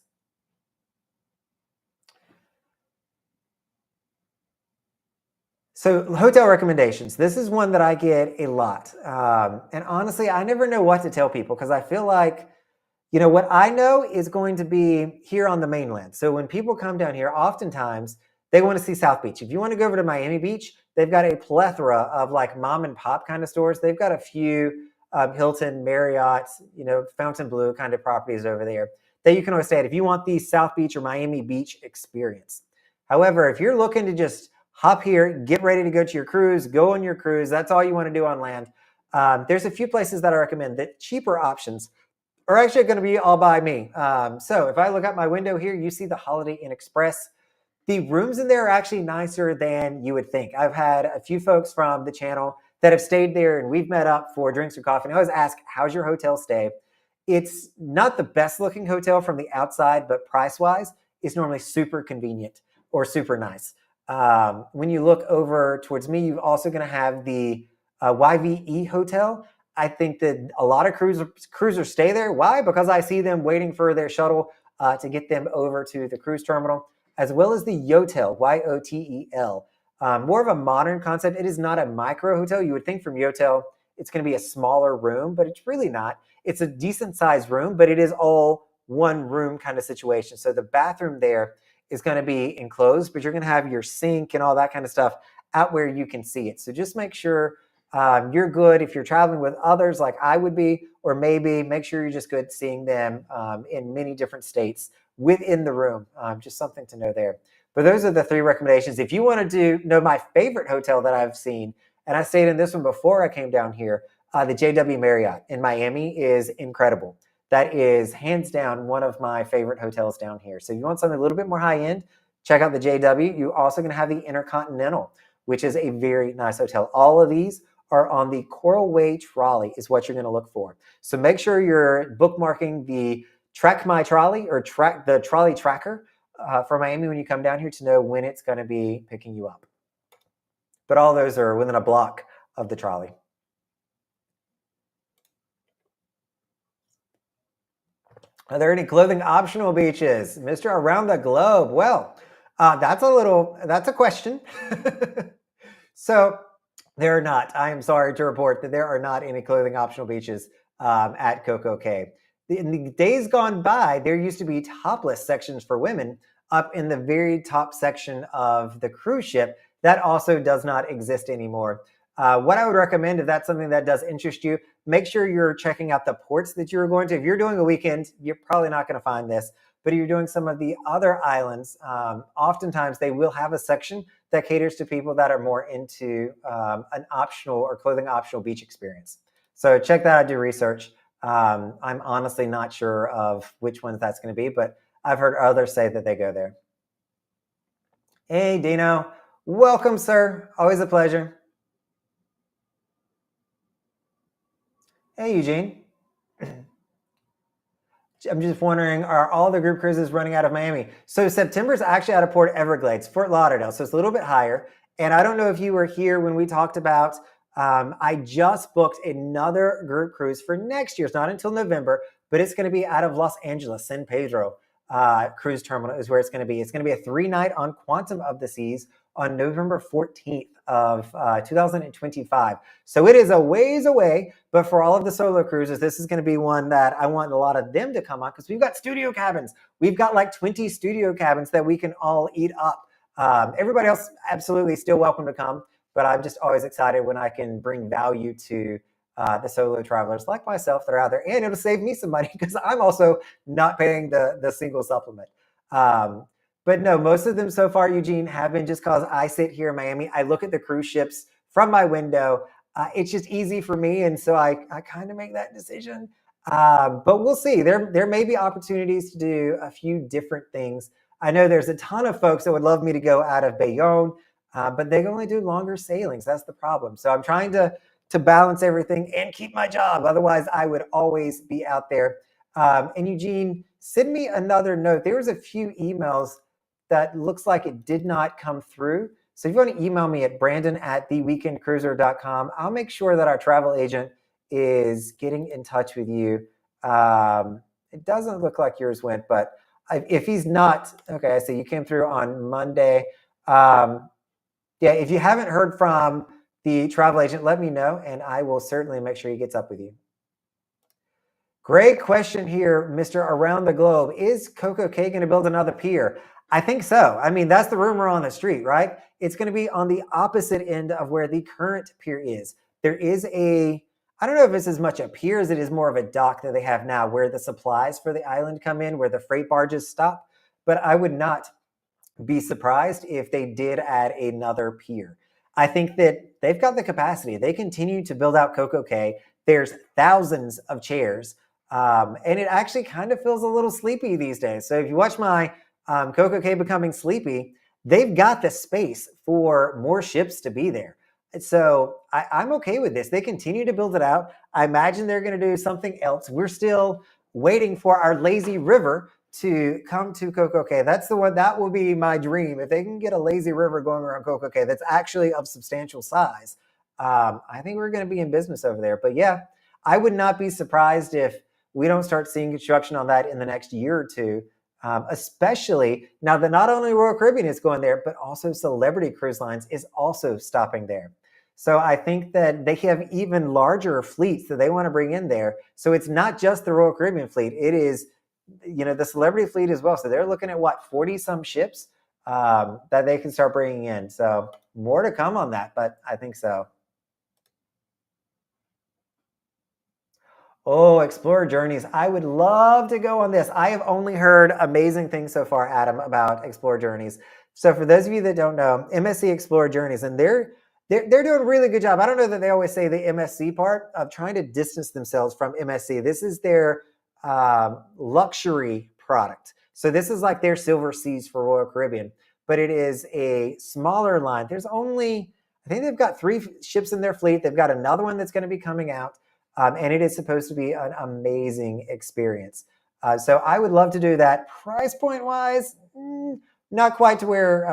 So hotel recommendations. This is one that I get a lot. And honestly, I never know what to tell people because I feel like, what I know is going to be here on the mainland. So when people come down here, oftentimes they want to see South Beach. If you want to go over to Miami Beach, they've got a plethora of like mom and pop kind of stores. They've got a few Hilton, Marriott, Fontainebleau kind of properties over there that you can always stay at if you want the South Beach or Miami Beach experience. However, if you're looking to just hop here, get ready to go to your cruise, go on your cruise, that's all you want to do on land, there's a few places that I recommend. The cheaper options are actually going to be all by me. So if I look out my window here, you see the Holiday Inn Express. The rooms in there are actually nicer than you would think. I've had a few folks from the channel that have stayed there and we've met up for drinks or coffee. And I always ask, how's your hotel stay? It's not the best looking hotel from the outside, but price-wise, it's normally super convenient or super nice. When you look over towards me, you're also going to have the YVE Hotel. I think that a lot of cruisers stay there. Why? Because I see them waiting for their shuttle to get them over to the cruise terminal, as well as the Yotel, Yotel. More of a modern concept. It is not a micro hotel. You would think from Yotel it's going to be a smaller room, but it's really not. It's a decent sized room, but it is all one room kind of situation. So the bathroom there is going to be enclosed, but you're going to have your sink and all that kind of stuff out where you can see it. So just make sure you're good if you're traveling with others like I would be, or maybe make sure you're just good seeing them in many different states within the room. Just something to know there. But those are the 3 recommendations. If you want to know my favorite hotel that I've seen, and I stayed in this one before I came down here, the JW Marriott in Miami is incredible. That is hands down one of my favorite hotels down here. So if you want something a little bit more high end, check out the JW. You're also going to have the Intercontinental, which is a very nice hotel. All of these are on the Coral Way Trolley is what you're going to look for. So make sure you're bookmarking the Track My Trolley or the trolley tracker for Miami when you come down here to know when it's going to be picking you up. But all those are within a block of the trolley. Are there any clothing optional beaches? Mr. Around the Globe. Well, that's a question. So there are not. I am sorry to report that there are not any clothing optional beaches at Coco Cay. In the days gone by, there used to be topless sections for women up in the very top section of the cruise ship. That also does not exist anymore. What I would recommend, if that's something that does interest you, make sure you're checking out the ports that you're going to. If you're doing a weekend, you're probably not going to find this. But if you're doing some of the other islands, oftentimes they will have a section that caters to people that are more into an optional or clothing optional beach experience. So check that out, do research. I'm honestly not sure of which ones that's going to be, but I've heard others say that they go there. Hey, Dino. Welcome, sir. Always a pleasure. Hey, Eugene. I'm just wondering, are all the group cruises running out of Miami? So September is actually out of Port Everglades, Fort Lauderdale, so it's a little bit higher. And I don't know if you were here when we talked about. I just booked another group cruise for next year. It's not until November, but it's going to be out of Los Angeles, San Pedro cruise terminal is where it's going to be. It's going to be a 3-night on Quantum of the Seas on November 14th of 2025. So it is a ways away, but for all of the solo cruises, this is going to be one that I want a lot of them to come on because we've got studio cabins. We've got like 20 studio cabins that we can all eat up. Everybody else absolutely still welcome to come, but I'm just always excited when I can bring value to the solo travelers like myself that are out there, and it'll save me some money because I'm also not paying the single supplement. But no, most of them so far, Eugene, have been just because I sit here in Miami. I look at the cruise ships from my window. It's just easy for me, and so I kind of make that decision. But we'll see. There may be opportunities to do a few different things. I know there's a ton of folks that would love me to go out of Bayonne, but they only do longer sailings. That's the problem. So I'm trying to balance everything and keep my job. Otherwise, I would always be out there. And Eugene, send me another note. There was a few emails that looks like it did not come through. So if you want to email me at brandon@theweekendcruiser.com, I'll make sure that our travel agent is getting in touch with you. It doesn't look like yours went, but if he's not, okay, I see you came through on Monday. Yeah, if you haven't heard from the travel agent, let me know, and I will certainly make sure he gets up with you. Great question here, Mr. Around the Globe. Is Coco Cay going to build another pier? I think so. I mean, that's the rumor on the street, right? It's going to be on the opposite end of where the current pier is. There is I don't know if it's as much a pier as it is more of a dock that they have now where the supplies for the island come in, where the freight barges stop. But I would not be surprised if they did add another pier. I think that they've got the capacity. They continue to build out Coco Cay. There's thousands of chairs. And it actually kind of feels a little sleepy these days. So if you watch my Coco Cay Becoming Sleepy, they've got the space for more ships to be there. So I'm okay with this. They continue to build it out. I imagine they're going to do something else. We're still waiting for our lazy river to come to Coco Cay. That's the one that will be my dream. If they can get a lazy river going around Coco Cay that's actually of substantial size, I think we're going to be in business over there. But yeah, I would not be surprised if we don't start seeing construction on that in the next year or two. Especially now that not only Royal Caribbean is going there, but also Celebrity Cruise Lines is also stopping there. So I think that they have even larger fleets that they want to bring in there. So it's not just the Royal Caribbean fleet. It is, the Celebrity fleet as well. So they're looking at 40 some ships that they can start bringing in. So more to come on that, but I think so. Oh, Explorer Journeys. I would love to go on this. I have only heard amazing things so far, Adam, about Explorer Journeys. So for those of you that don't know, MSC Explorer Journeys, and they're doing a really good job. I don't know that they always say the MSC part of trying to distance themselves from MSC. This is their luxury product. So this is like their Silver Seas for Royal Caribbean, but it is a smaller line. There's only, I think they've got 3 ships in their fleet. They've got another one that's going to be coming out. And it is supposed to be an amazing experience. So I would love to do that. Price point wise, not quite to where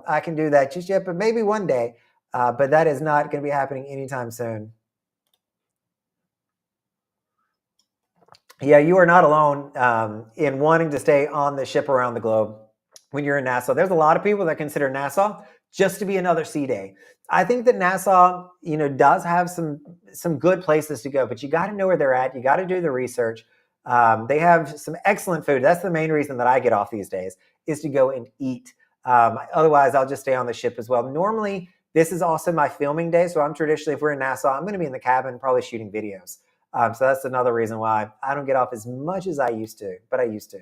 I can do that just yet, but maybe one day. But that is not going to be happening anytime soon. Yeah, you are not alone in wanting to stay on the ship around the globe when you're in Nassau. There's a lot of people that consider Nassau just to be another sea day. I think that Nassau, does have some good places to go, but you got to know where they're at. You got to do the research. They have some excellent food. That's the main reason that I get off these days is to go and eat. Otherwise, I'll just stay on the ship as well. Normally, this is also my filming day. So I'm traditionally, if we're in Nassau, I'm going to be in the cabin, probably shooting videos. So that's another reason why I don't get off as much as I used to, but I used to.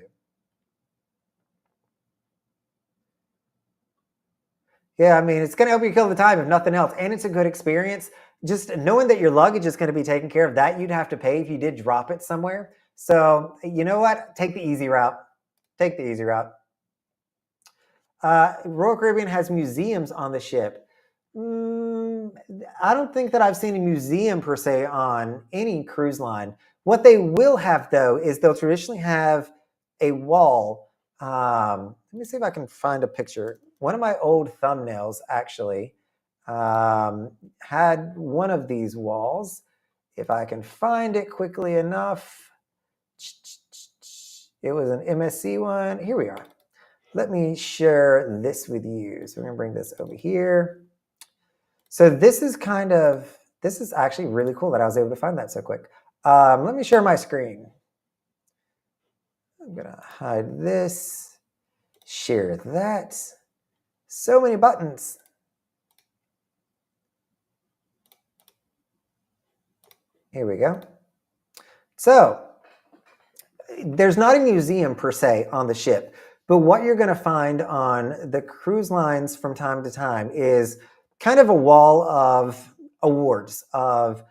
Yeah, I mean, it's going to help you kill the time, if nothing else. And it's a good experience. Just knowing that your luggage is going to be taken care of, that you'd have to pay if you did drop it somewhere. So you know what? Take the easy route. Take the easy route. Royal Caribbean has museums on the ship. I don't think that I've seen a museum per se on any cruise line. What they will have, though, is they'll traditionally have a wall. Let me see if I can find a picture. One of my old thumbnails actually had one of these walls. If I can find it quickly enough. It was an MSC one. Here we are. Let me share this with you. So we're gonna bring this over here. So this is actually really cool that I was able to find that so quick. Let me share my screen. I'm gonna hide this, share that. So many buttons. Here we go. So there's not a museum per se on the ship, but what you're going to find on the cruise lines from time to time is kind of a wall of awards, of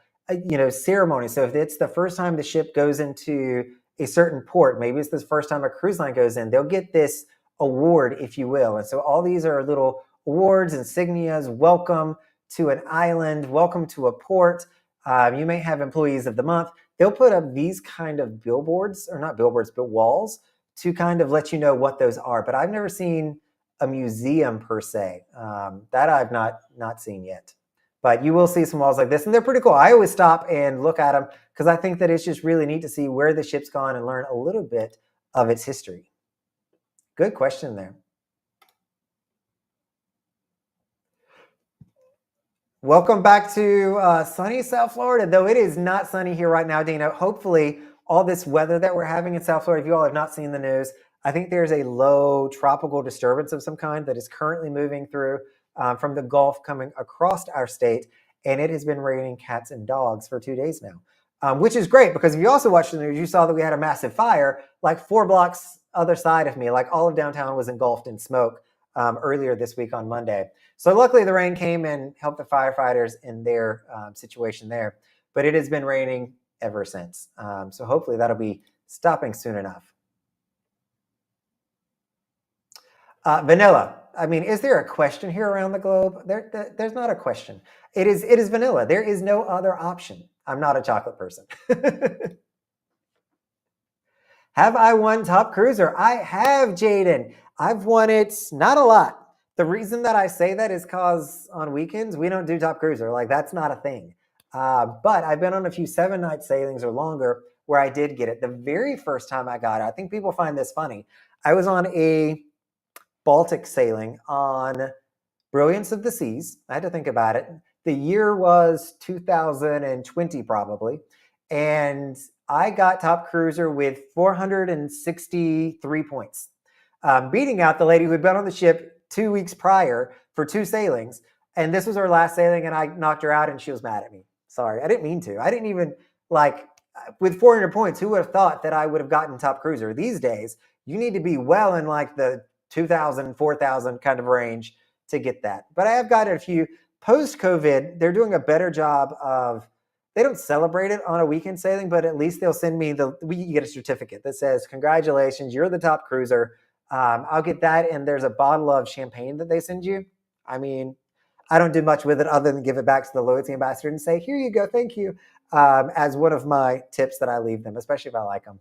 ceremonies. So if it's the first time the ship goes into a certain port, maybe it's the first time a cruise line goes in, they'll get this award, if you will. And so all these are little awards, insignias, welcome to an island, welcome to a port. You may have employees of the month. They'll put up these kind of billboards, or not billboards, but walls to kind of let you know what those are. But I've never seen a museum per se. That I've not seen yet. But you will see some walls like this, and they're pretty cool. I always stop and look at them because I think that it's just really neat to see where the ship's gone and learn a little bit of its history. Good question there. Welcome back to sunny South Florida, though it is not sunny here right now, Dana. Hopefully, all this weather that we're having in South Florida, if you all have not seen the news, I think there's a low tropical disturbance of some kind that is currently moving through from the Gulf coming across our state, and it has been raining cats and dogs for 2 days now, which is great because if you also watched the news, you saw that we had a massive fire like 4 blocks other side of me, like all of downtown was engulfed in smoke earlier this week on Monday. So luckily the rain came and helped the firefighters in their situation there, but it has been raining ever since. So hopefully that'll be stopping soon enough. Vanilla. I mean, is there a question here around the globe? There's not a question. It is vanilla. There is no other option. I'm not a chocolate person. Have I won Top Cruiser? I have, Jaden. I've won it, not a lot. The reason that I say that is because on weekends, we don't do Top Cruiser. Like, that's not a thing. But I've been on a few 7-night sailings or longer where I did get it. The very first time I got it, I think people find this funny. I was on a Baltic sailing on Brilliance of the Seas. I had to think about it. The year was 2020 probably. And I got Top Cruiser with 463 points, beating out the lady who had been on the ship 2 weeks prior for 2 sailings. And this was her last sailing, and I knocked her out, and she was mad at me. Sorry, I didn't mean to. I didn't even, with 400 points, who would have thought that I would have gotten Top Cruiser? These days, you need to be well in the 2,000, 4,000 kind of range to get that. But I have gotten a few. Post-COVID, they're doing a better job of, they don't celebrate it on a weekend sailing, but at least they'll send me you get a certificate that says, congratulations, you're the Top Cruiser. I'll get that, and there's a bottle of champagne that they send you. I mean, I don't do much with it other than give it back to the loyalty ambassador and say, here you go, thank you, as one of my tips that I leave them, especially if I like them.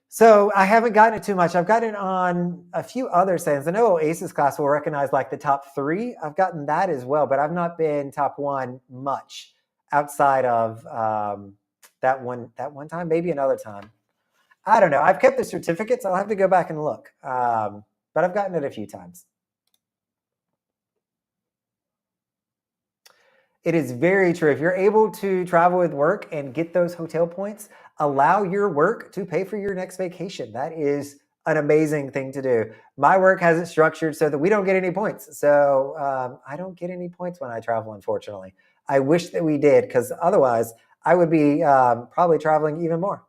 So I haven't gotten it too much. I've gotten it on a few other sailings. I know Oasis class will recognize the top 3. I've gotten that as well, but I've not been top 1 much outside of that one time, maybe another time. I don't know. I've kept the certificates. I'll have to go back and look. But I've gotten it a few times. It is very true. If you're able to travel with work and get those hotel points, allow your work to pay for your next vacation. That is an amazing thing to do. My work has it structured so that we don't get any points. So I don't get any points when I travel, unfortunately. I wish that we did, because otherwise I would be probably traveling even more.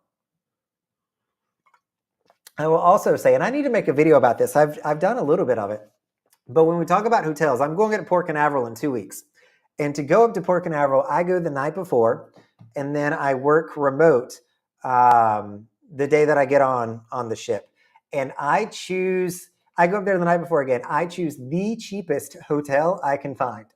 I will also say, and I need to make a video about this. I've done a little bit of it. But when we talk about hotels, I'm going to Port Canaveral in 2 weeks. And to go up to Port Canaveral, I go the night before, and then I work remote the day that I get on the ship. And I go up there the night before again. I choose the cheapest hotel I can find.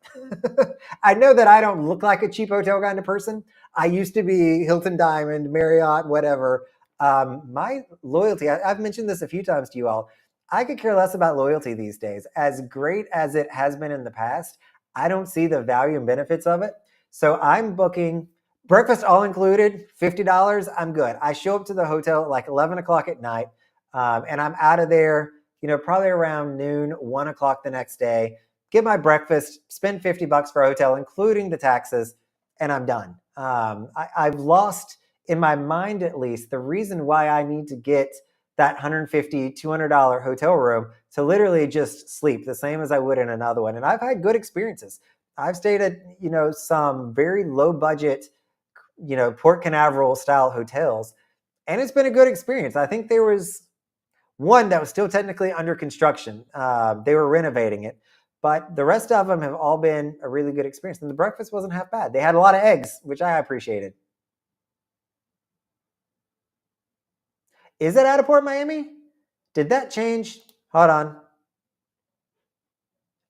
I know that I don't look like a cheap hotel kind of person. I used to be Hilton Diamond, Marriott, whatever. My loyalty, I've mentioned this a few times to you all. I could care less about loyalty these days. As great as it has been in the past, I don't see the value and benefits of it. So I'm booking breakfast all included, $50. I'm good. I show up to the hotel at like 11 o'clock at night, and I'm out of there, probably around noon, 1 o'clock the next day. Get my breakfast, spend $50 for a hotel, including the taxes, and I'm done. I've lost, in my mind at least, the reason why I need to get that $150, $200 hotel room to literally just sleep the same as I would in another one. And I've had good experiences. I've stayed at, some very low budget, Port Canaveral style hotels, and it's been a good experience. I think there was one that was still technically under construction. They were renovating it, but the rest of them have all been a really good experience. And the breakfast wasn't half bad. They had a lot of eggs, which I appreciated. Is it out of Port Miami? Did that change? Hold on.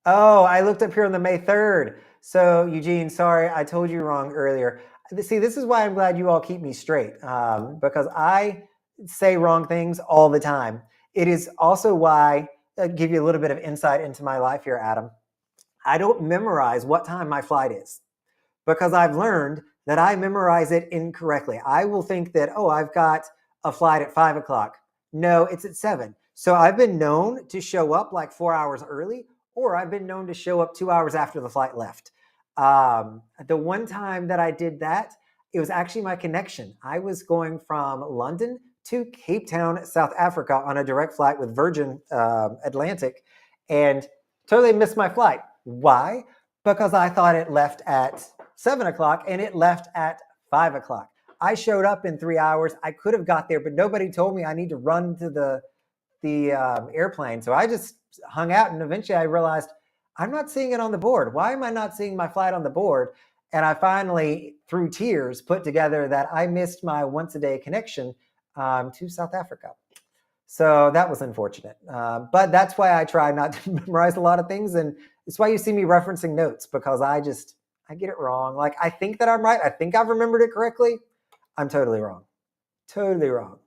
Oh, I looked up here on the May 3rd. So, Eugene, sorry, I told you wrong earlier. See, this is why I'm glad you all keep me straight, because I say wrong things all the time. It is also why I give you a little bit of insight into my life here, Adam. I don't memorize what time my flight is because I've learned that I memorize it incorrectly. I will think that, oh, I've got a flight at 5 o'clock. No, it's at 7. So I've been known to show up like 4 hours early, or I've been known to show up 2 hours after the flight left. The one time that I did that, it was actually my connection. I was going from London to Cape Town, South Africa on a direct flight with Virgin Atlantic, and totally missed my flight. Why? Because I thought it left at 7 o'clock and it left at 5 o'clock. I showed up in 3 hours. I could have got there, but nobody told me I need to run to the airplane. So I just hung out, and eventually I realized I'm not seeing it on the board. Why am I not seeing my flight on the board? And I finally, through tears, put together that I missed my once a day connection to South Africa. So that was unfortunate. But that's why I try not to memorize a lot of things. And it's why you see me referencing notes, because I get it wrong. Like, I think that I'm right. I think I've remembered it correctly. I'm totally wrong. Totally wrong.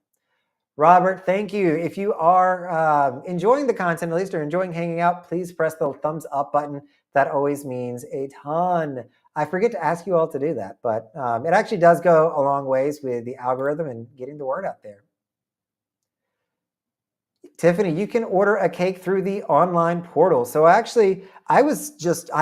Robert, thank you. If you are enjoying the content, at least, or enjoying hanging out, please press the thumbs up button. That always means a ton. I forget to ask you all to do that, but it actually does go a long ways with the algorithm and getting the word out there. Tiffany, you can order a cake through the online portal. So actually, I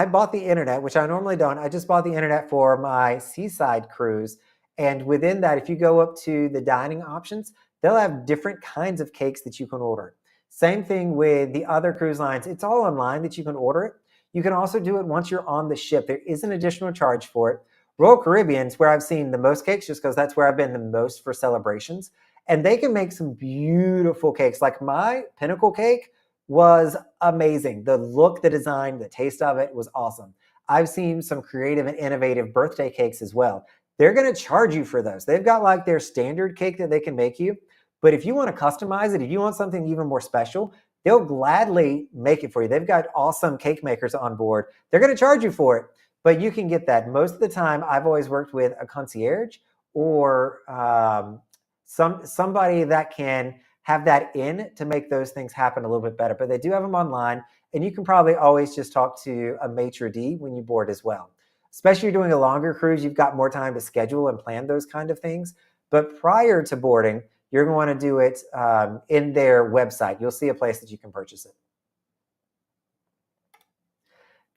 bought the internet, which I normally don't. I just bought the internet for my seaside cruise. And within that, if you go up to the dining options, they'll have different kinds of cakes that you can order. Same thing with the other cruise lines. It's all online that you can order it. You can also do it once you're on the ship. There is an additional charge for it. Royal Caribbean's where I've seen the most cakes, just because that's where I've been the most for celebrations. And they can make some beautiful cakes. Like my pinnacle cake was amazing. The look, the design, the taste of it was awesome. I've seen some creative and innovative birthday cakes as well. They're going to charge you for those. They've got like their standard cake that they can make you. But if you want to customize it, if you want something even more special, they'll gladly make it for you. They've got awesome cake makers on board. They're going to charge you for it, but you can get that. Most of the time, I've always worked with a concierge or somebody that can have that in to make those things happen a little bit better. But they do have them online, and you can probably always just talk to a maitre d' when you board as well. Especially if you're doing a longer cruise, you've got more time to schedule and plan those kind of things. But prior to boarding, you're going to do it in their website. You'll see a place that you can purchase it.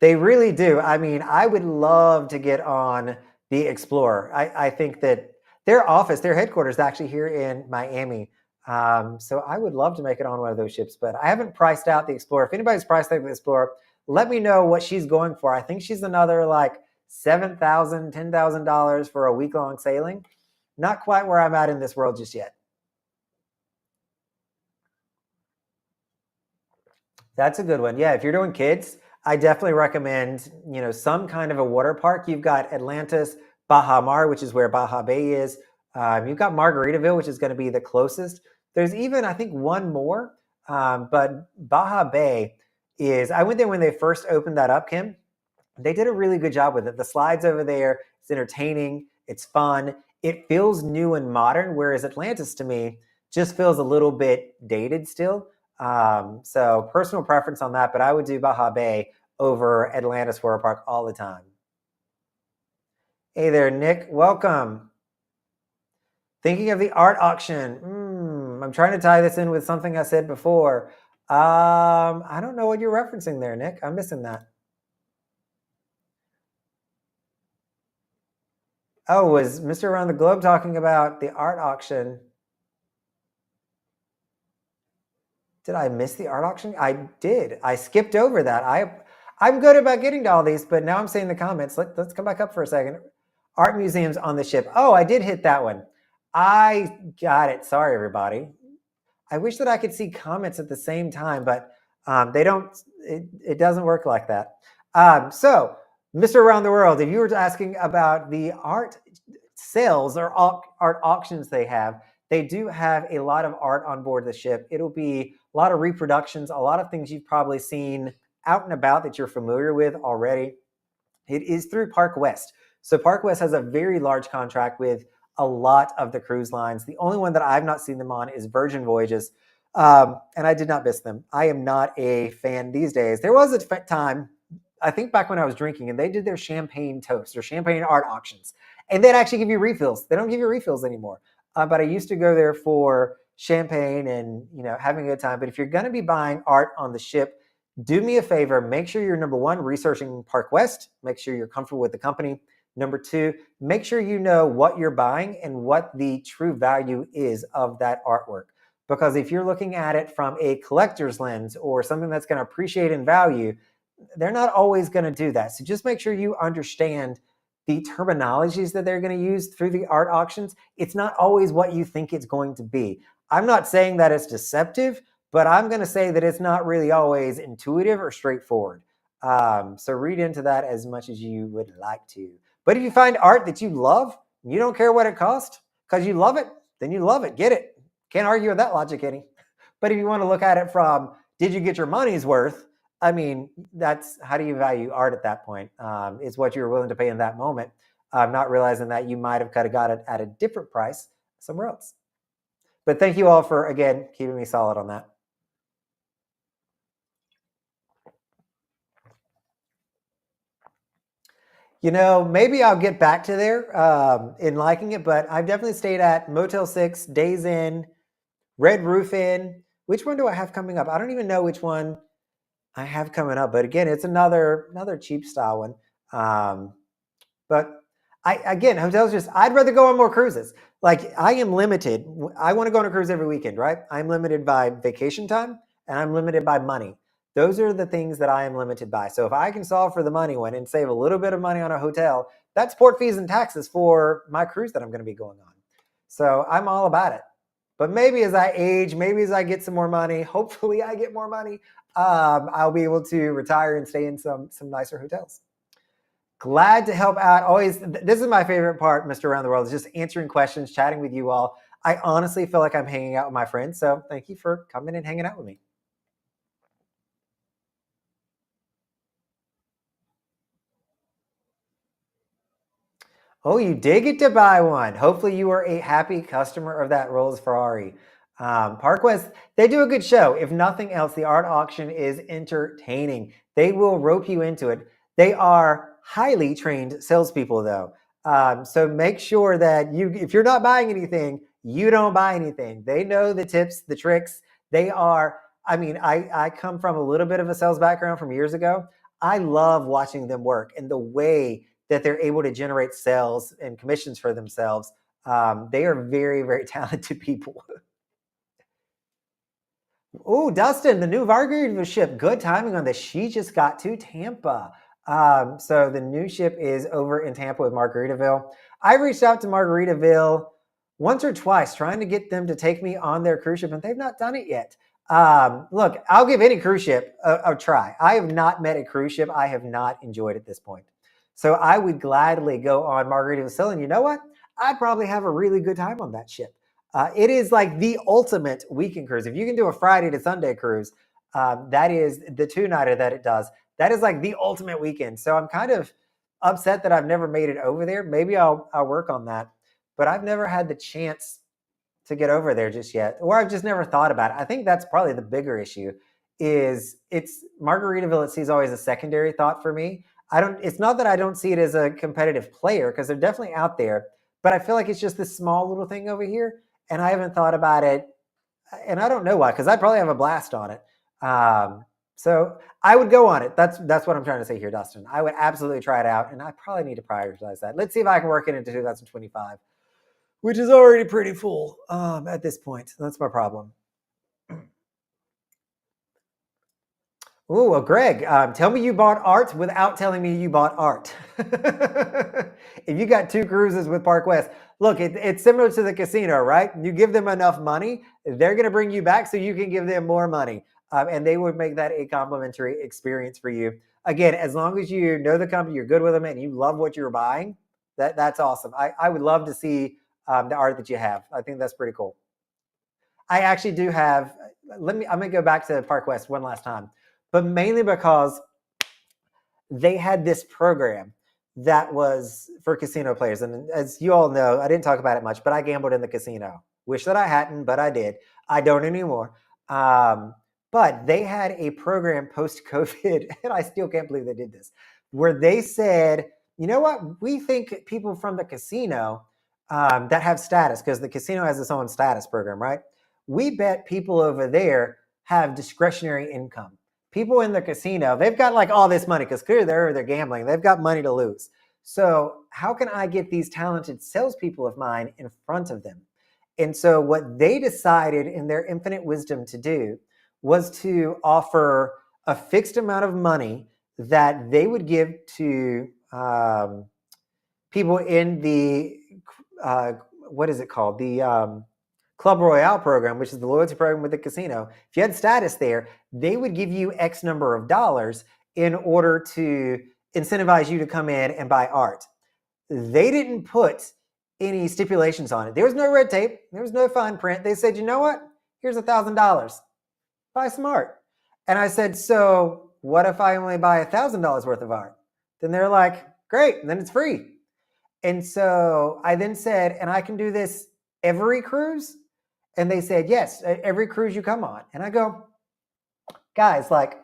They really do. I mean, I would love to get on the Explorer. I think that their office, their headquarters, is actually here in Miami. So I would love to make it on one of those ships, but I haven't priced out the Explorer. If anybody's priced out the Explorer, let me know what she's going for. I think she's another like $7,000, $10,000 for a week-long sailing. Not quite where I'm at in this world just yet. That's a good one. Yeah, if you're doing kids, I definitely recommend, some kind of a water park. You've got Atlantis, Baja Mar, which is where Baja Bay is. You've got Margaritaville, which is going to be the closest. There's even, I think, one more, but Baja Bay I went there when they first opened that up, Kim. They did a really good job with it. The slides over there, it's entertaining. It's fun. It feels new and modern, whereas Atlantis to me just feels a little bit dated still. So personal preference on that, but I would do Baja Bay over Atlantis Water Park all the time. Hey there, Nick. Welcome. Thinking of the art auction. I'm trying to tie this in with something I said before. I don't know what you're referencing there, Nick. I'm missing that. Oh, was Mr. Around the Globe talking about the art auction? Did I miss the art auction? I did. I skipped over that. I'm good about getting to all these, but now I'm seeing the comments. Let's come back up for a second. Art museums on the ship. Oh, I did hit that one. I got it. Sorry, everybody. I wish that I could see comments at the same time, but they don't. It doesn't work like that. So, Mr. Around the World, if you were asking about the art sales or art auctions they do have a lot of art on board the ship. It'll be a lot of reproductions, a lot of things you've probably seen out and about that you're familiar with already. It is through Park West. So Park West has a very large contract with a lot of the cruise lines. The only one that I've not seen them on is Virgin Voyages. And I did not miss them. I am not a fan these days. There was a time, I think back when I was drinking, and they did their champagne toast or champagne art auctions. And they'd actually give you refills. They don't give you refills anymore. But I used to go there for champagne and having a good time. But if you're going to be buying art on the ship, do me a favor. Make sure you're, number one, researching Park West. Make sure you're comfortable with the company. Number two, make sure you know what you're buying and what the true value is of that artwork. Because if you're looking at it from a collector's lens or something that's going to appreciate in value, they're not always going to do that. So just make sure you understand the terminologies that they're going to use through the art auctions. It's not always what you think it's going to be. I'm not saying that it's deceptive, but I'm going to say that it's not really always intuitive or straightforward. So read into that as much as you would like to. But if you find art that you love, you don't care what it costs because you love it, then you love it. Get it. Can't argue with that logic any. But if you want to look at it from, did you get your money's worth? I mean, that's how do you value art at that point? It's what you're willing to pay in that moment, not realizing that you might have kind of got it at a different price somewhere else. But thank you all for, again, keeping me solid on that. Maybe I'll get back to there in liking it, but I've definitely stayed at Motel 6, Days Inn, Red Roof Inn. Which one do I have coming up? I don't even know which one I have coming up, but again, it's another cheap style one. But hotels I'd rather go on more cruises. Like I am limited. I want to go on a cruise every weekend, right? I'm limited by vacation time and I'm limited by money. Those are the things that I am limited by. So if I can solve for the money one and save a little bit of money on a hotel, that's port fees and taxes for my cruise that I'm going to be going on. So I'm all about it. But maybe as I age, maybe as I get some more money, hopefully I get more money, I'll be able to retire and stay in some nicer hotels. Glad to help out. Always, this is my favorite part, Mr. Around the World, is just answering questions, chatting with you all. I honestly feel like I'm hanging out with my friends, so thank you for coming and hanging out with me. Oh, you did get to buy one. Hopefully you were a happy customer of that Rolls Ferrari. Park West, they do a good show. If nothing else, the art auction is entertaining. They will rope you into it. They are highly trained salespeople, though. So make sure that if you're not buying anything, you don't buy anything. They know the tips, the tricks. I come from a little bit of a sales background from years ago. I love watching them work and the way that they're able to generate sales and commissions for themselves. They are very, very talented people. Oh, Dustin, the new Margaritaville ship. Good timing on this. She just got to Tampa. So the new ship is over in Tampa with Margaritaville. I reached out to Margaritaville once or twice trying to get them to take me on their cruise ship, and they've not done it yet. Look, I'll give any cruise ship a try. I have not met a cruise ship I have not enjoyed at this point. So I would gladly go on Margaritaville, and you know what? I'd probably have a really good time on that ship. It is like the ultimate weekend cruise. If you can do a Friday to Sunday cruise, that is the two-nighter that it does. That is like the ultimate weekend. So I'm kind of upset that I've never made it over there. Maybe I'll work on that, but I've never had the chance to get over there just yet, or I've just never thought about it. I think that's probably the bigger issue. Is it's Margaritaville? It sees always a secondary thought for me. I don't. It's not that I don't see it as a competitive player because they're definitely out there, but I feel like it's just this small little thing over here, and I haven't thought about it, and I don't know why because I'd probably have a blast on it. So I would go on it. That's what I'm trying to say here, Dustin. I would absolutely try it out, and I probably need to prioritize that. Let's see if I can work it into 2025, which is already pretty full at this point. That's my problem. Ooh, well, Greg, tell me you bought art without telling me you bought art. If you got 2 cruises with Park West, look, it's similar to the casino, right? You give them enough money, they're going to bring you back so you can give them more money. And they would make that a complimentary experience for you. Again, as long as you know the company, you're good with them, and you love what you're buying, that's awesome. I would love to see the art that you have. I think that's pretty cool. I actually do have. I'm gonna go back to Park West one last time, but mainly because they had this program that was for casino players. And as you all know, I didn't talk about it much, but I gambled in the casino. Wish that I hadn't, but I did. I don't anymore. But they had a program post COVID, and I still can't believe they did this, where they said, you know what? We think people from the casino that have status, because the casino has its own status program, right? We bet people over there have discretionary income. People in the casino, they've got like all this money because clearly they're gambling. They've got money to lose. So how can I get these talented salespeople of mine in front of them? And so what they decided in their infinite wisdom to do was to offer a fixed amount of money that they would give to people in the, what is it called? The Club Royale program, which is the loyalty program with the casino. If you had status there, they would give you X number of dollars in order to incentivize you to come in and buy art. They didn't put any stipulations on it. There was no red tape. There was no fine print. They said, you know what? Here's $1,000. Buy some art. And I said, so what if I only buy $1,000 worth of art? Then they're like, great, and then it's free. And so I then said, and I can do this every cruise? And they said, yes, every cruise you come on. And I go, guys, like,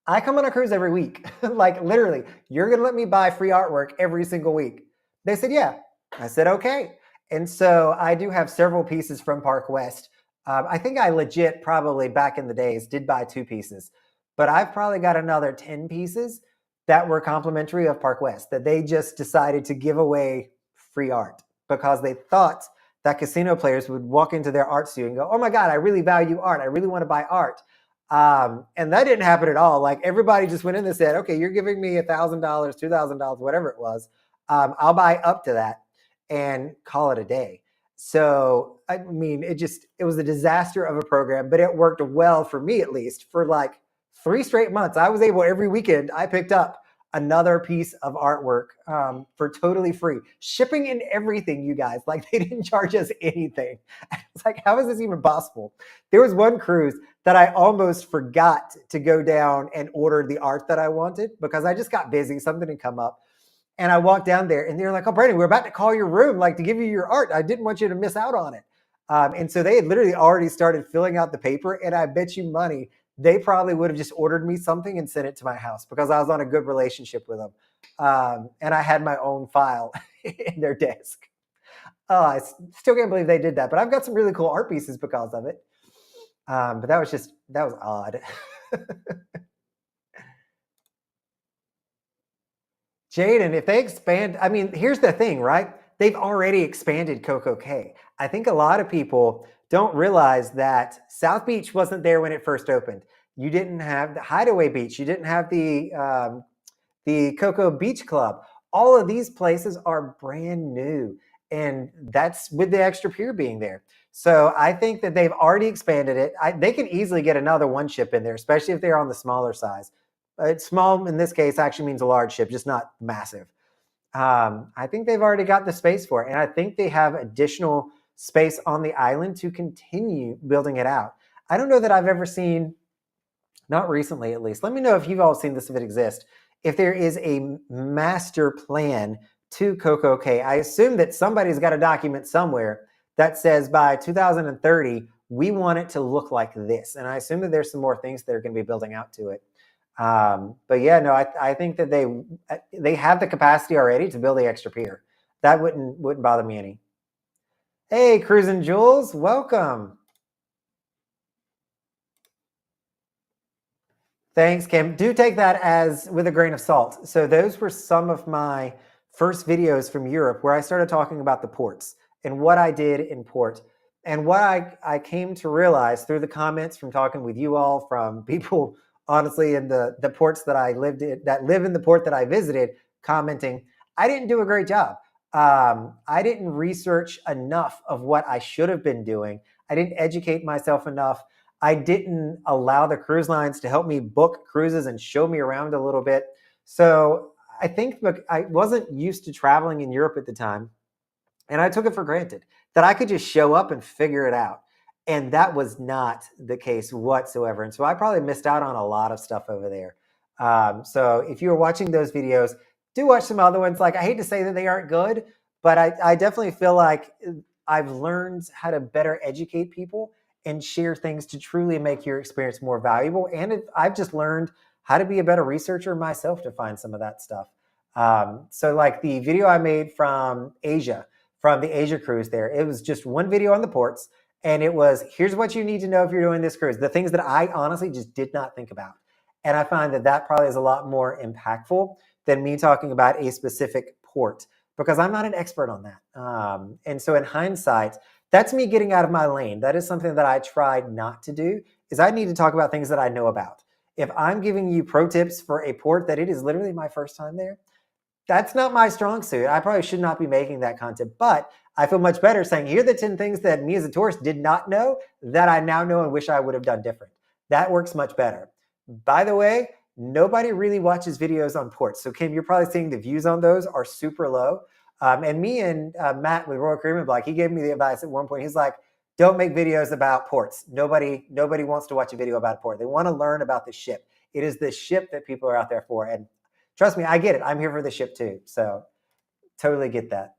I come on a cruise every week. Like, literally, you're going to let me buy free artwork every single week. They said, yeah. I said, okay. And so I do have several pieces from Park West. I think I legit probably back in the days did buy 2 pieces, but I've probably got another 10 pieces that were complimentary of Park West that they just decided to give away free art because they thought that casino players would walk into their art studio and go, oh my God, I really value art. I really want to buy art. And that didn't happen at all. Like everybody just went in and said, okay, you're giving me $1,000, $2,000, whatever it was. I'll buy up to that and call it a day. So, I mean, it was a disaster of a program, but it worked well for me, at least for like 3 straight months. I was able every weekend, I picked up another piece of artwork for totally free. Shipping and everything, you guys. Like they didn't charge us anything. It's like, how is this even possible? There was one cruise that I almost forgot to go down and order the art that I wanted because I just got busy. Something had come up. And I walked down there and they're like, oh, Brandon, we're about to call your room, like to give you your art. I didn't want you to miss out on it. And so they had literally already started filling out the paper. And I bet you money, they probably would have just ordered me something and sent it to my house because I was on a good relationship with them. And I had my own file in their desk. I still can't believe they did that, but I've got some really cool art pieces because of it. But that was odd. Jaden, if they expand, I mean, here's the thing, right? They've already expanded Coco Cay. I think a lot of people don't realize that South Beach wasn't there when it first opened. You didn't have the Hideaway Beach. You didn't have the Coco Beach Club. All of these places are brand new, and that's with the extra pier being there. So I think that they've already expanded it. They can easily get another one ship in there, especially if they're on the smaller size. Small in this case actually means a large ship, just not massive. I think they've already got the space for it. And I think they have additional space on the island to continue building it out. I don't know that I've ever seen, not recently at least. Let me know if you've all seen this, if it exists. if there is a master plan to CocoCay. I assume that somebody's got a document somewhere that says by 2030, we want it to look like this. And I assume that there's some more things that are going to be building out to it. But yeah, no, I think that they have the capacity already to build the extra pier. That wouldn't bother me any. Hey, Cruisin' Jules, welcome. Thanks, Kim. Do take that as with a grain of salt. So those were some of my first videos from Europe where I started talking about the ports and what I did in port. And what I came to realize through the comments from talking with you all, from people honestly in the ports that I lived in, that live in the port that I visited, commenting, I didn't do a great job. I didn't research enough of what I should have been doing. I didn't educate myself enough. I didn't allow the cruise lines to help me book cruises and show me around a little bit. So I think I wasn't used to traveling in Europe at the time. And I took it for granted that I could just show up and figure it out. And that was not the case whatsoever. And so I probably missed out on a lot of stuff over there. So if you were watching those videos, do watch some other ones. Like, I hate to say that they aren't good, but I definitely feel like I've learned how to better educate people and share things to truly make your experience more valuable. And I've just learned how to be a better researcher myself to find some of that stuff. So like the video I made from Asia, from the Asia cruise there, it was just one video on the ports. And it was, here's what you need to know if you're doing this cruise. The things that I honestly just did not think about. And I find that that probably is a lot more impactful than me talking about a specific port, because I'm not an expert on that. And so in hindsight, that's me getting out of my lane. That is something that I tried not to do, is I need to talk about things that I know about. If I'm giving you pro tips for a port that it is literally my first time there, that's not my strong suit. I probably should not be making that content, but I feel much better saying, here are the 10 things that me as a tourist did not know that I now know and wish I would have done different. That works much better. By the way, nobody really watches videos on ports. So Kim, you're probably seeing the views on those are super low. And me and Matt with Royal Caribbean Black, he gave me the advice at one point. He's like, don't make videos about ports. Nobody wants to watch a video about a port. They want to learn about the ship. It is the ship that people are out there for. And trust me, I get it. I'm here for the ship too. So totally get that.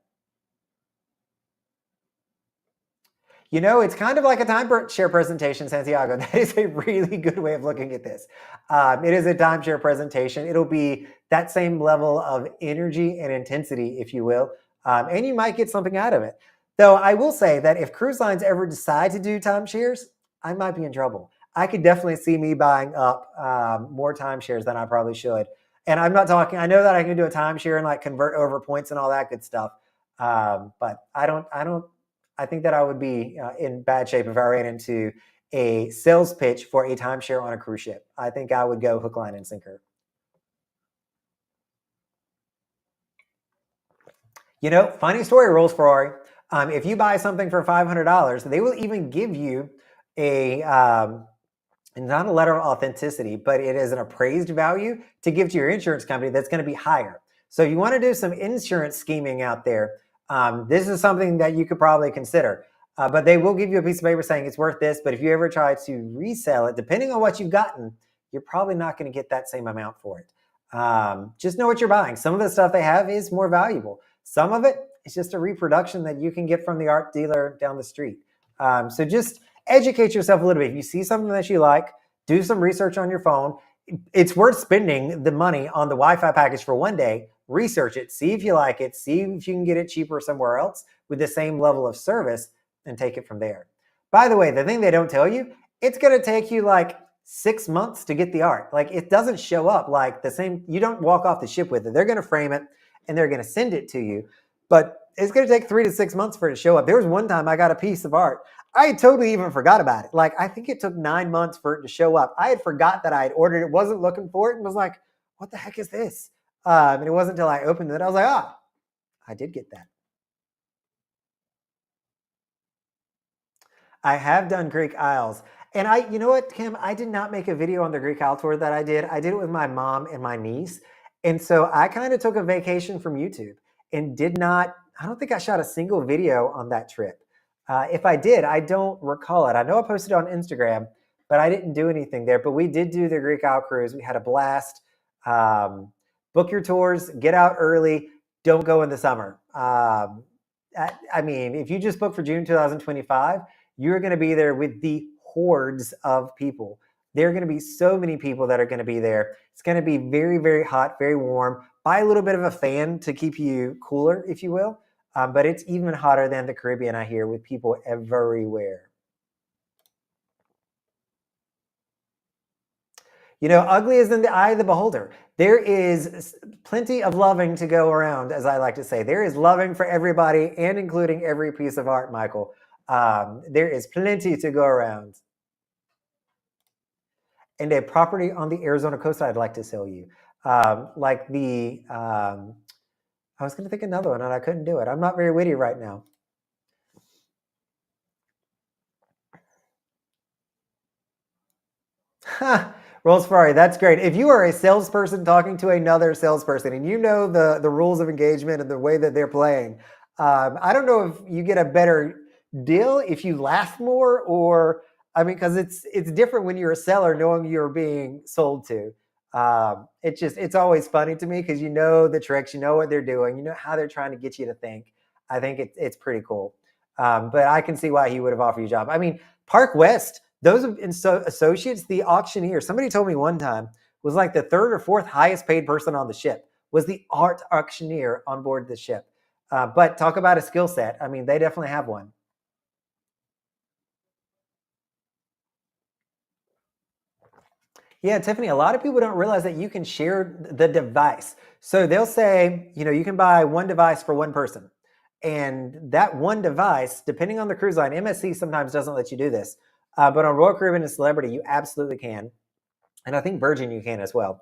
You know, it's kind of like a timeshare presentation, Santiago. That is a really good way of looking at this. It is a timeshare presentation. It'll be that same level of energy and intensity, if you will, and you might get something out of it. Though I will say that if cruise lines ever decide to do timeshares, I might be in trouble. I could definitely see me buying up more timeshares than I probably should. And I'm not talking, I know that I can do a timeshare and like convert over points and all that good stuff. But I think that I would be in bad shape if I ran into a sales pitch for a timeshare on a cruise ship. I think I would go hook, line, and sinker. You know, funny story, Rolls Ferrari. If you buy something for $500, they will even give you a not a letter of authenticity, but it is an appraised value to give to your insurance company that's going to be higher. So you want to do some insurance scheming out there. This is something that you could probably consider. But they will give you a piece of paper saying it's worth this. But if you ever try to resell it, depending on what you've gotten, you're probably not going to get that same amount for it. Just know what you're buying. Some of the stuff they have is more valuable. Some of it is just a reproduction that you can get from the art dealer down the street. So just educate yourself a little bit. If you see something that you like, do some research on your phone. It's worth spending the money on the Wi-Fi package for one day. Research it, see if you like it, see if you can get it cheaper somewhere else with the same level of service, and take it from there. By the way, the thing they don't tell you, it's going to take you like 6 months to get the art. Like, it doesn't show up like the same. You don't walk off the ship with it. They're going to frame it and they're going to send it to you. But it's going to take 3 to 6 months for it to show up. There was one time I got a piece of art. I totally even forgot about it. Like, I think it took 9 months for it to show up. I had forgot that I had ordered it, wasn't looking for it, and was like, what the heck is this? And it wasn't until I opened it, I was like, ah, I did get that. I have done Greek Isles. And you know what, Kim? I did not make a video on the Greek Isle tour that I did. I did it with my mom and my niece. And so I kind of took a vacation from YouTube and I don't think I shot a single video on that trip. If I did, I don't recall it. I know I posted on Instagram, but I didn't do anything there. But we did do the Greek Isle cruise. We had a blast. book your tours, get out early, don't go in the summer. I mean, if you just book for June 2025, you're going to be there with the hordes of people. There are going to be so many people that are going to be there. It's going to be very, very hot, very warm. Buy a little bit of a fan to keep you cooler, if you will. But it's even hotter than the Caribbean, I hear, with people everywhere. Ugly is in the eye of the beholder. There is plenty of loving to go around, as I like to say. There is loving for everybody, and including every piece of art, Michael. There is plenty to go around. And a property on the Arizona coast I'd like to sell you. Like I was going to think another one, and I couldn't do it. I'm not very witty right now. Rolls Ferrari, that's great. If you are a salesperson talking to another salesperson and you know the rules of engagement and the way that they're playing, I don't know if you get a better deal if you laugh more, or I mean, because it's different when you're a seller knowing you're being sold to. It's always funny to me because you know the tricks, you know what they're doing, you know how they're trying to get you to think. I think it's pretty cool. But I can see why he would have offered you a job. I mean, Park West, those associates, the auctioneer, somebody told me one time, was like the third or fourth highest paid person on the ship, was the art auctioneer on board the ship. But talk about a skill set. I mean, they definitely have one. Yeah, Tiffany, a lot of people don't realize that you can share the device. So they'll say, you can buy one device for one person. And that one device, depending on the cruise line, MSC sometimes doesn't let you do this. But on Royal Caribbean and Celebrity, you absolutely can. And I think Virgin you can as well.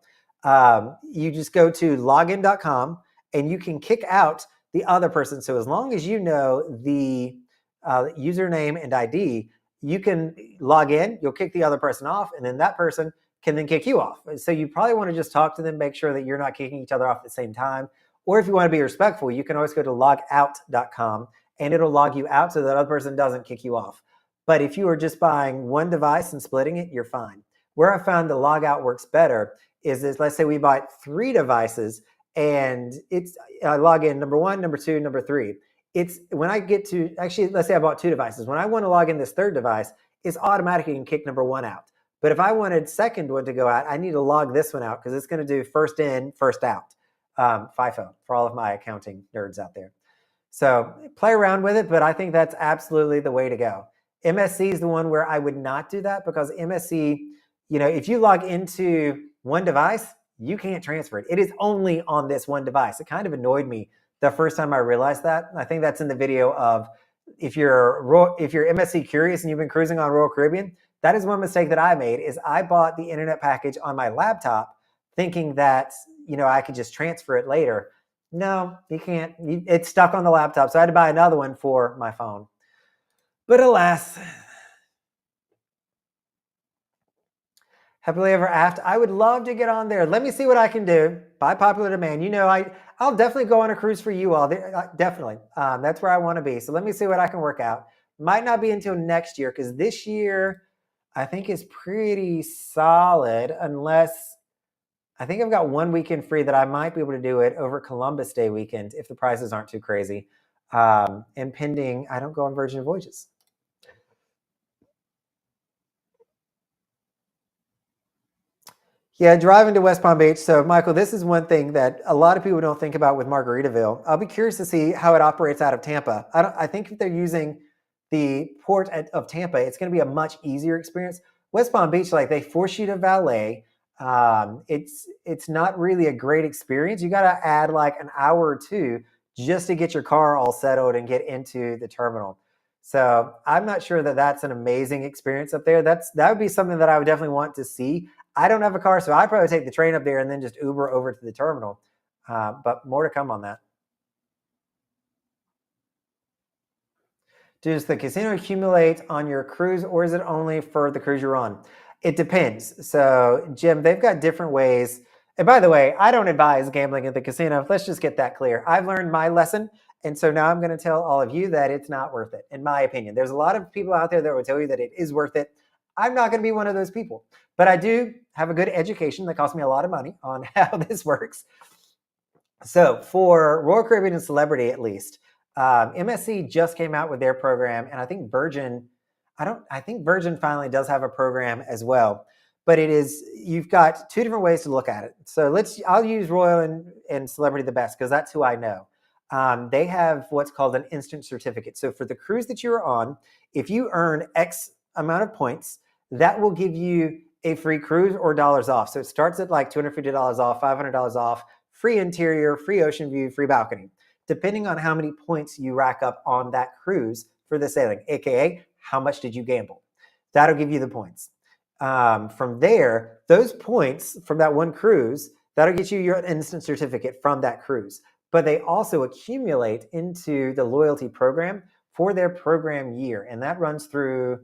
You just go to login.com and you can kick out the other person. So as long as you know the username and ID, you can log in, you'll kick the other person off, and then that person can then kick you off. So you probably want to just talk to them, make sure that you're not kicking each other off at the same time. Or if you want to be respectful, you can always go to logout.com and it'll log you out so that other person doesn't kick you off. But if you are just buying one device and splitting it, you're fine. Where I found the logout works better is let's say we buy 3 devices and I log in number 1, number 2, number 3. It's when I get to, actually, let's say I bought 2 devices. When I want to log in this third device, it's automatically going to kick number 1 out. But if I wanted second one to go out, I need to log this one out because it's going to do first in, first out. FIFO for all of my accounting nerds out there. So play around with it, but I think that's absolutely the way to go. MSC is the one where I would not do that because MSC, if you log into one device, you can't transfer it. It is only on this one device. It kind of annoyed me the first time I realized that. I think that's in the video of if you're MSC curious and you've been cruising on Royal Caribbean, that is one mistake that I made is I bought the internet package on my laptop thinking that, I could just transfer it later. No, you can't. It's stuck on the laptop. So I had to buy another one for my phone. But alas, happily ever after. I would love to get on there. Let me see what I can do by popular demand. I'll definitely go on a cruise for you all. Definitely. That's where I want to be. So let me see what I can work out. Might not be until next year because this year I think is pretty solid unless I think I've got one weekend free that I might be able to do it over Columbus Day weekend if the prices aren't too crazy. And pending, I don't go on Virgin Voyages. Yeah, driving to West Palm Beach. So, Michael, this is one thing that a lot of people don't think about with Margaritaville. I'll be curious to see how it operates out of Tampa. I think if they're using the port of Tampa, it's going to be a much easier experience. West Palm Beach, like they force you to valet. It's not really a great experience. You got to add like an hour or two just to get your car all settled and get into the terminal. So I'm not sure that that's an amazing experience up there. That would be something that I would definitely want to see. I don't have a car, so I'd probably take the train up there and then just Uber over to the terminal. But more to come on that. Does the casino accumulate on your cruise or is it only for the cruise you're on? It depends. So, Jim, they've got different ways. And by the way, I don't advise gambling at the casino. Let's just get that clear. I've learned my lesson. And so now I'm going to tell all of you that it's not worth it, in my opinion. There's a lot of people out there that will tell you that it is worth it. I'm not going to be one of those people. But I do have a good education that cost me a lot of money on how this works. So for Royal Caribbean and Celebrity, at least, MSC just came out with their program, and I think Virgin, I think Virgin finally does have a program as well. But it is you've got two different ways to look at it. So I'll use Royal and Celebrity the best because that's who I know. They have what's called an instant certificate. So for the cruise that you're on, if you earn X amount of points, that will give you a free cruise or dollars off. So it starts at like $250 off, $500 off, free interior, free ocean view, free balcony, depending on how many points you rack up on that cruise for the sailing, aka how much did you gamble. That'll give you the points. From there, those points from that one cruise, that'll get you your instant certificate from that cruise. But they also accumulate into the loyalty program for their program year, and that runs through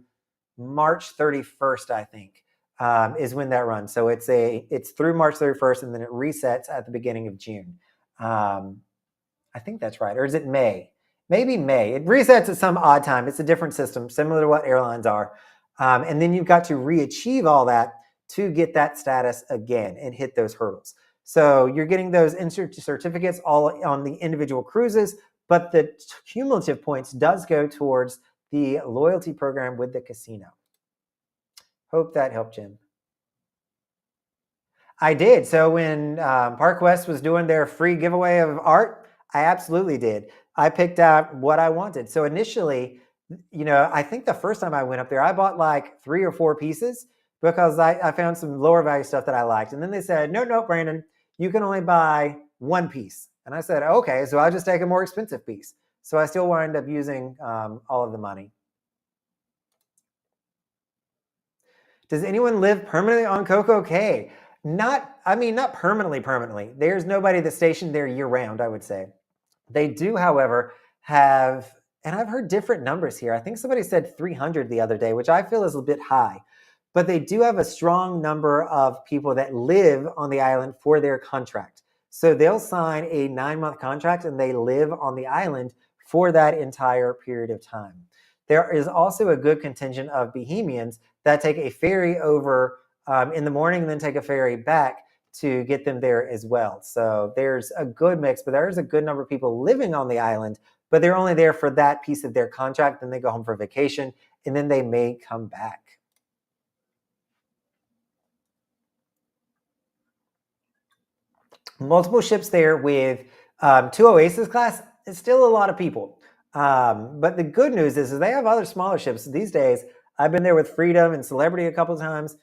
March 31st, I think, is when that runs. So it's through March 31st, and then it resets at the beginning of June. I think that's right. Or is it May? Maybe May. It resets at some odd time. It's a different system, similar to what airlines are. And then you've got to re-achieve all that to get that status again and hit those hurdles. So you're getting those insert certificates all on the individual cruises, but the cumulative points does go towards the loyalty program with the casino. Hope that helped, Jim. I did. So when Park West was doing their free giveaway of art, I absolutely did. I picked out what I wanted. So initially, I think the first time I went up there, I bought like 3 or 4 pieces because I found some lower value stuff that I liked. And then they said, no, Brandon, you can only buy 1 piece. And I said, okay, so I'll just take a more expensive piece. So I still wind up using all of the money. Does anyone live permanently on Coco Cay? Not permanently. There's nobody that's stationed there year round, I would say. They do, however, have, and I've heard different numbers here. I think somebody said 300 the other day, which I feel is a bit high. But they do have a strong number of people that live on the island for their contract. So they'll sign a 9-month contract and they live on the island for that entire period of time. There is also a good contingent of Bohemians that take a ferry over in the morning and then take a ferry back to get them there as well. So there's a good mix, but there's a good number of people living on the island, but they're only there for that piece of their contract. Then they go home for vacation and then they may come back. Multiple ships there with 2 Oasis class. It's still a lot of people. But the good news is they have other smaller ships these days. I've been there with Freedom and Celebrity a couple of times.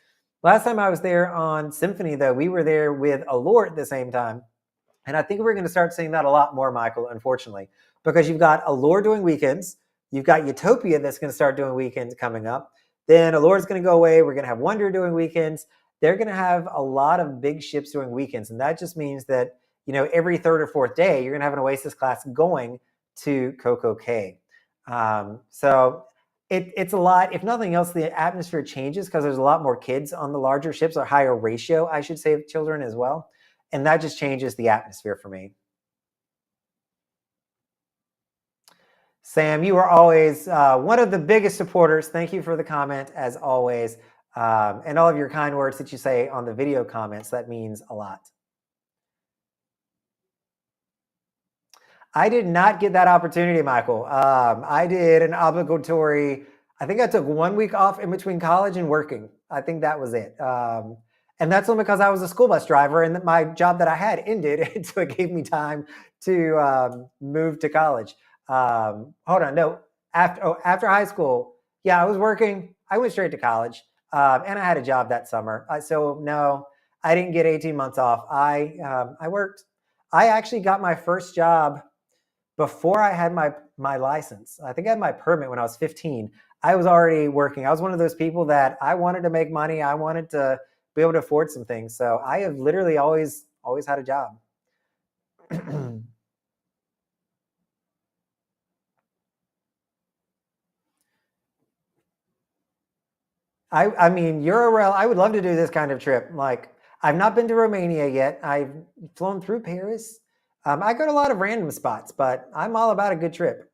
Last time I was there on Symphony, though, we were there with Allure at the same time. And I think we're going to start seeing that a lot more, Michael, unfortunately, because you've got Allure doing weekends. You've got Utopia that's going to start doing weekends coming up. Then Allure is going to go away. We're going to have Wonder doing weekends. They're going to have a lot of big ships doing weekends. And that just means that, every 3rd or 4th day, you're going to have an Oasis class going to Coco Cay. So it's a lot. If nothing else, the atmosphere changes because there's a lot more kids on the larger ships, or higher ratio, I should say, of children as well. And that just changes the atmosphere for me. Sam, you are always one of the biggest supporters. Thank you for the comment, as always. And all of your kind words that you say on the video comments. That means a lot. I did not get that opportunity, Michael. I did an obligatory, I think I took 1 week off in between college and working. I think that was it. And that's only because I was a school bus driver and my job that I had ended. So it gave me time to move to college. Hold on. No, after high school, yeah, I was working. I went straight to college and I had a job that summer. So no, I didn't get 18 months off. I worked. I actually got my first job before I had my license. I think I had my permit when I was 15. I was already working. I was one of those people that I wanted to make money. I wanted to be able to afford some things. So I have literally always had a job. I mean, Eurail, I would love to do this kind of trip. Like, I've not been to Romania yet. I've flown through Paris. I go to a lot of random spots, but I'm all about a good trip.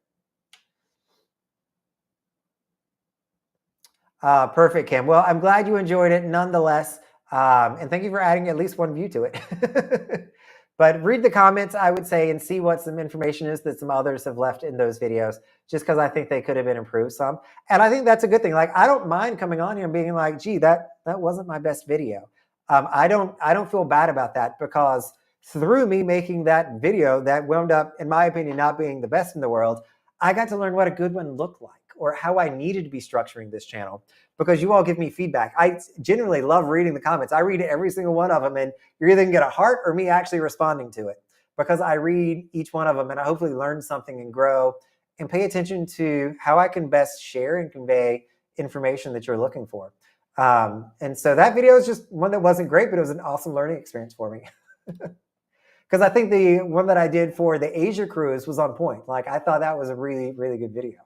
Perfect, Kim. Well, I'm glad you enjoyed it nonetheless. And thank you for adding at least one view to it. But read the comments, I would say, and see what some information is that some others have left in those videos, just because I think they could have been improved some. And I think that's a good thing. Like, I don't mind coming on here and being like, gee, that wasn't my best video. I don't feel bad about that, because through me making that video that wound up, in my opinion, not being the best in the world, I got to learn what a good one looked like, or how I needed to be structuring this channel, because you all give me feedback. I genuinely love reading the comments. I read every single one of them, and you're either gonna get a heart or me actually responding to it, because I read each one of them and I hopefully learn something and grow and pay attention to how I can best share and convey information that you're looking for. And so that video is just one that wasn't great, but it was an awesome learning experience for me. Because I think the one that I did for the Asia cruise was on point. Like, I thought that was a really, really good video.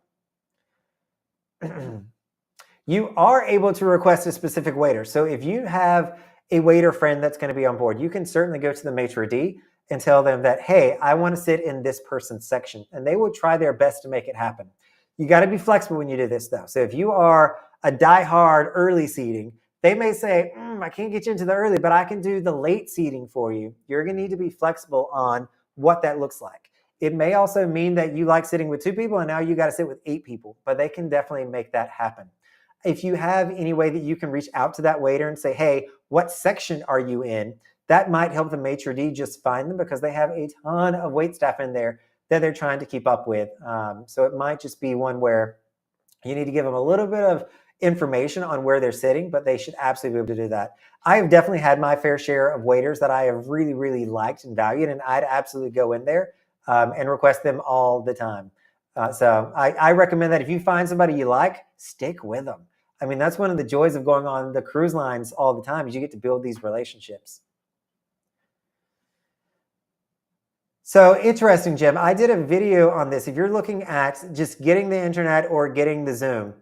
You are able to request a specific waiter. So if you have a waiter friend that's going to be on board, you can certainly go to the maitre d' and tell them that, hey, I want to sit in this person's section. And they will try their best to make it happen. You got to be flexible when you do this, though. So if you are a diehard early seating, they may say, I can't get you into the early, but I can do the late seating for you. You're going to need to be flexible on what that looks like. It may also mean that you like sitting with 2 people and now you got to sit with 8 people, but they can definitely make that happen. If you have any way that you can reach out to that waiter and say, hey, what section are you in? That might help the maitre d' just find them, because they have a ton of wait staff in there that they're trying to keep up with. So it might just be one where you need to give them a little bit of information on where they're sitting, but they should absolutely be able to do that. I have definitely had my fair share of waiters that I have really, really liked and valued, and I'd absolutely go in there and request them all the time. So I recommend that if you find somebody you like, stick with them. I mean, that's one of the joys of going on the cruise lines all the time, is you get to build these relationships. So interesting, Jim. I did a video on this. If you're looking at just getting the internet or getting the Zoom,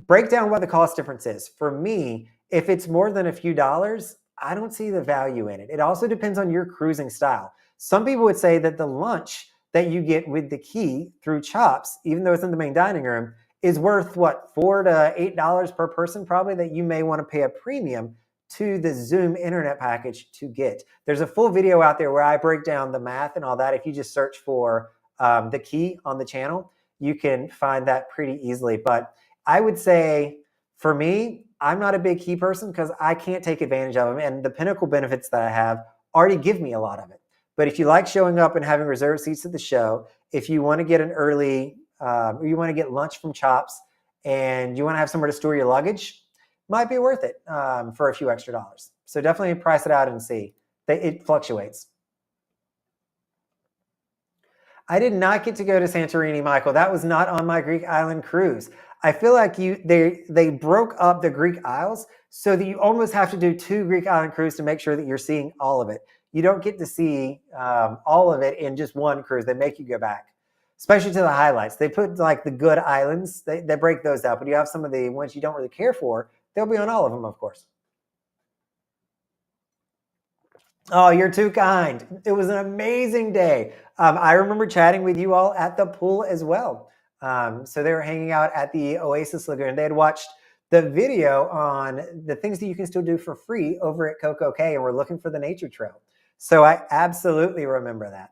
break down what the cost difference is. For me, if it's more than a few dollars, I don't see the value in it. It also depends on your cruising style. Some people would say that the lunch that you get with the key through Chops, even though it's in the main dining room, is worth what, $4 to $8 per person, probably, that you may want to pay a premium to the Zoom internet package to get. There's a full video out there where I break down the math and all that. If you just search for the key on the channel, you can find that pretty easily. But I would say, for me, I'm not a big key person because I can't take advantage of them. And the Pinnacle benefits that I have already give me a lot of it. But if you like showing up and having reserved seats at the show, if you want to get an early, you want to get lunch from Chops, and you want to have somewhere to store your luggage, might be worth it for a few extra dollars. So definitely price it out and see. It fluctuates. I did not get to go to Santorini, Michael. That was not on my Greek island cruise. I feel like they broke up the Greek Isles so that you almost have to do 2 Greek island cruises to make sure that you're seeing all of it. You don't get to see all of it in just one cruise. They make you go back, especially to the highlights. They put like the good islands, they break those out, but you have some of the ones you don't really care for. They'll be on all of them, of course. Oh, you're too kind. It was an amazing day. I remember chatting with you all at the pool as well. So they were hanging out at the Oasis Lagoon. They had watched the video on the things that you can still do for free over at Coco Cay, and we're looking for the nature trail. So I absolutely remember that.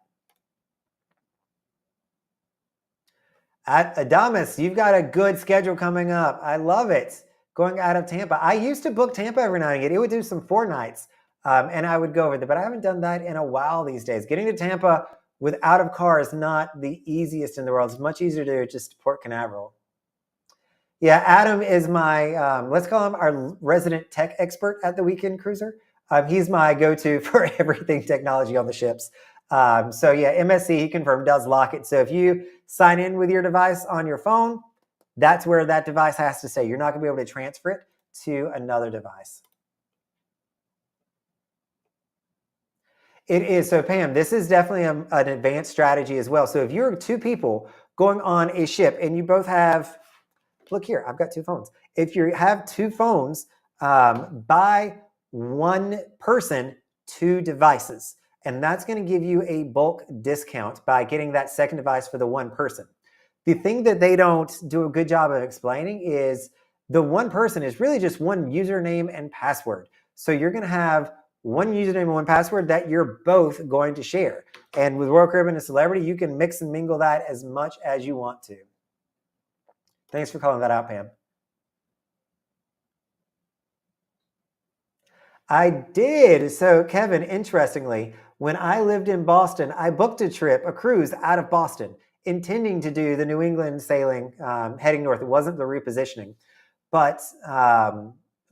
At Adamus, you've got a good schedule coming up. I love it. Going out of Tampa. I used to book Tampa every now and again. It would do some 4 nights, and I would go over there, but I haven't done that in a while these days. Getting to Tampa without a car is not the easiest in the world. It's much easier to just Port Canaveral. Yeah, Adam is my, let's call him our resident tech expert at the Weekend Cruiser. He's my go-to for everything technology on the ships. So yeah, MSC, he confirmed, does lock it. So if you sign in with your device on your phone, that's where that device has to stay. You're not going to be able to transfer it to another device. It is. So Pam, this is definitely an advanced strategy as well. So if you're 2 people going on a ship and you both have, look here, I've got 2 phones. If you have 2 phones, buy 1 person 2 devices. And that's going to give you a bulk discount by getting that second device for the 1 person. The thing that they don't do a good job of explaining is the 1 person is really just 1 username and password. So you're going to have one username and one password that you're both going to share. And with Royal Caribbean and Celebrity, you can mix and mingle that as much as you want to. Thanks for calling that out, Pam. I did. So, Kevin, interestingly, when I lived in Boston, I booked a cruise out of Boston, intending to do the New England sailing heading north. It wasn't the repositioning. But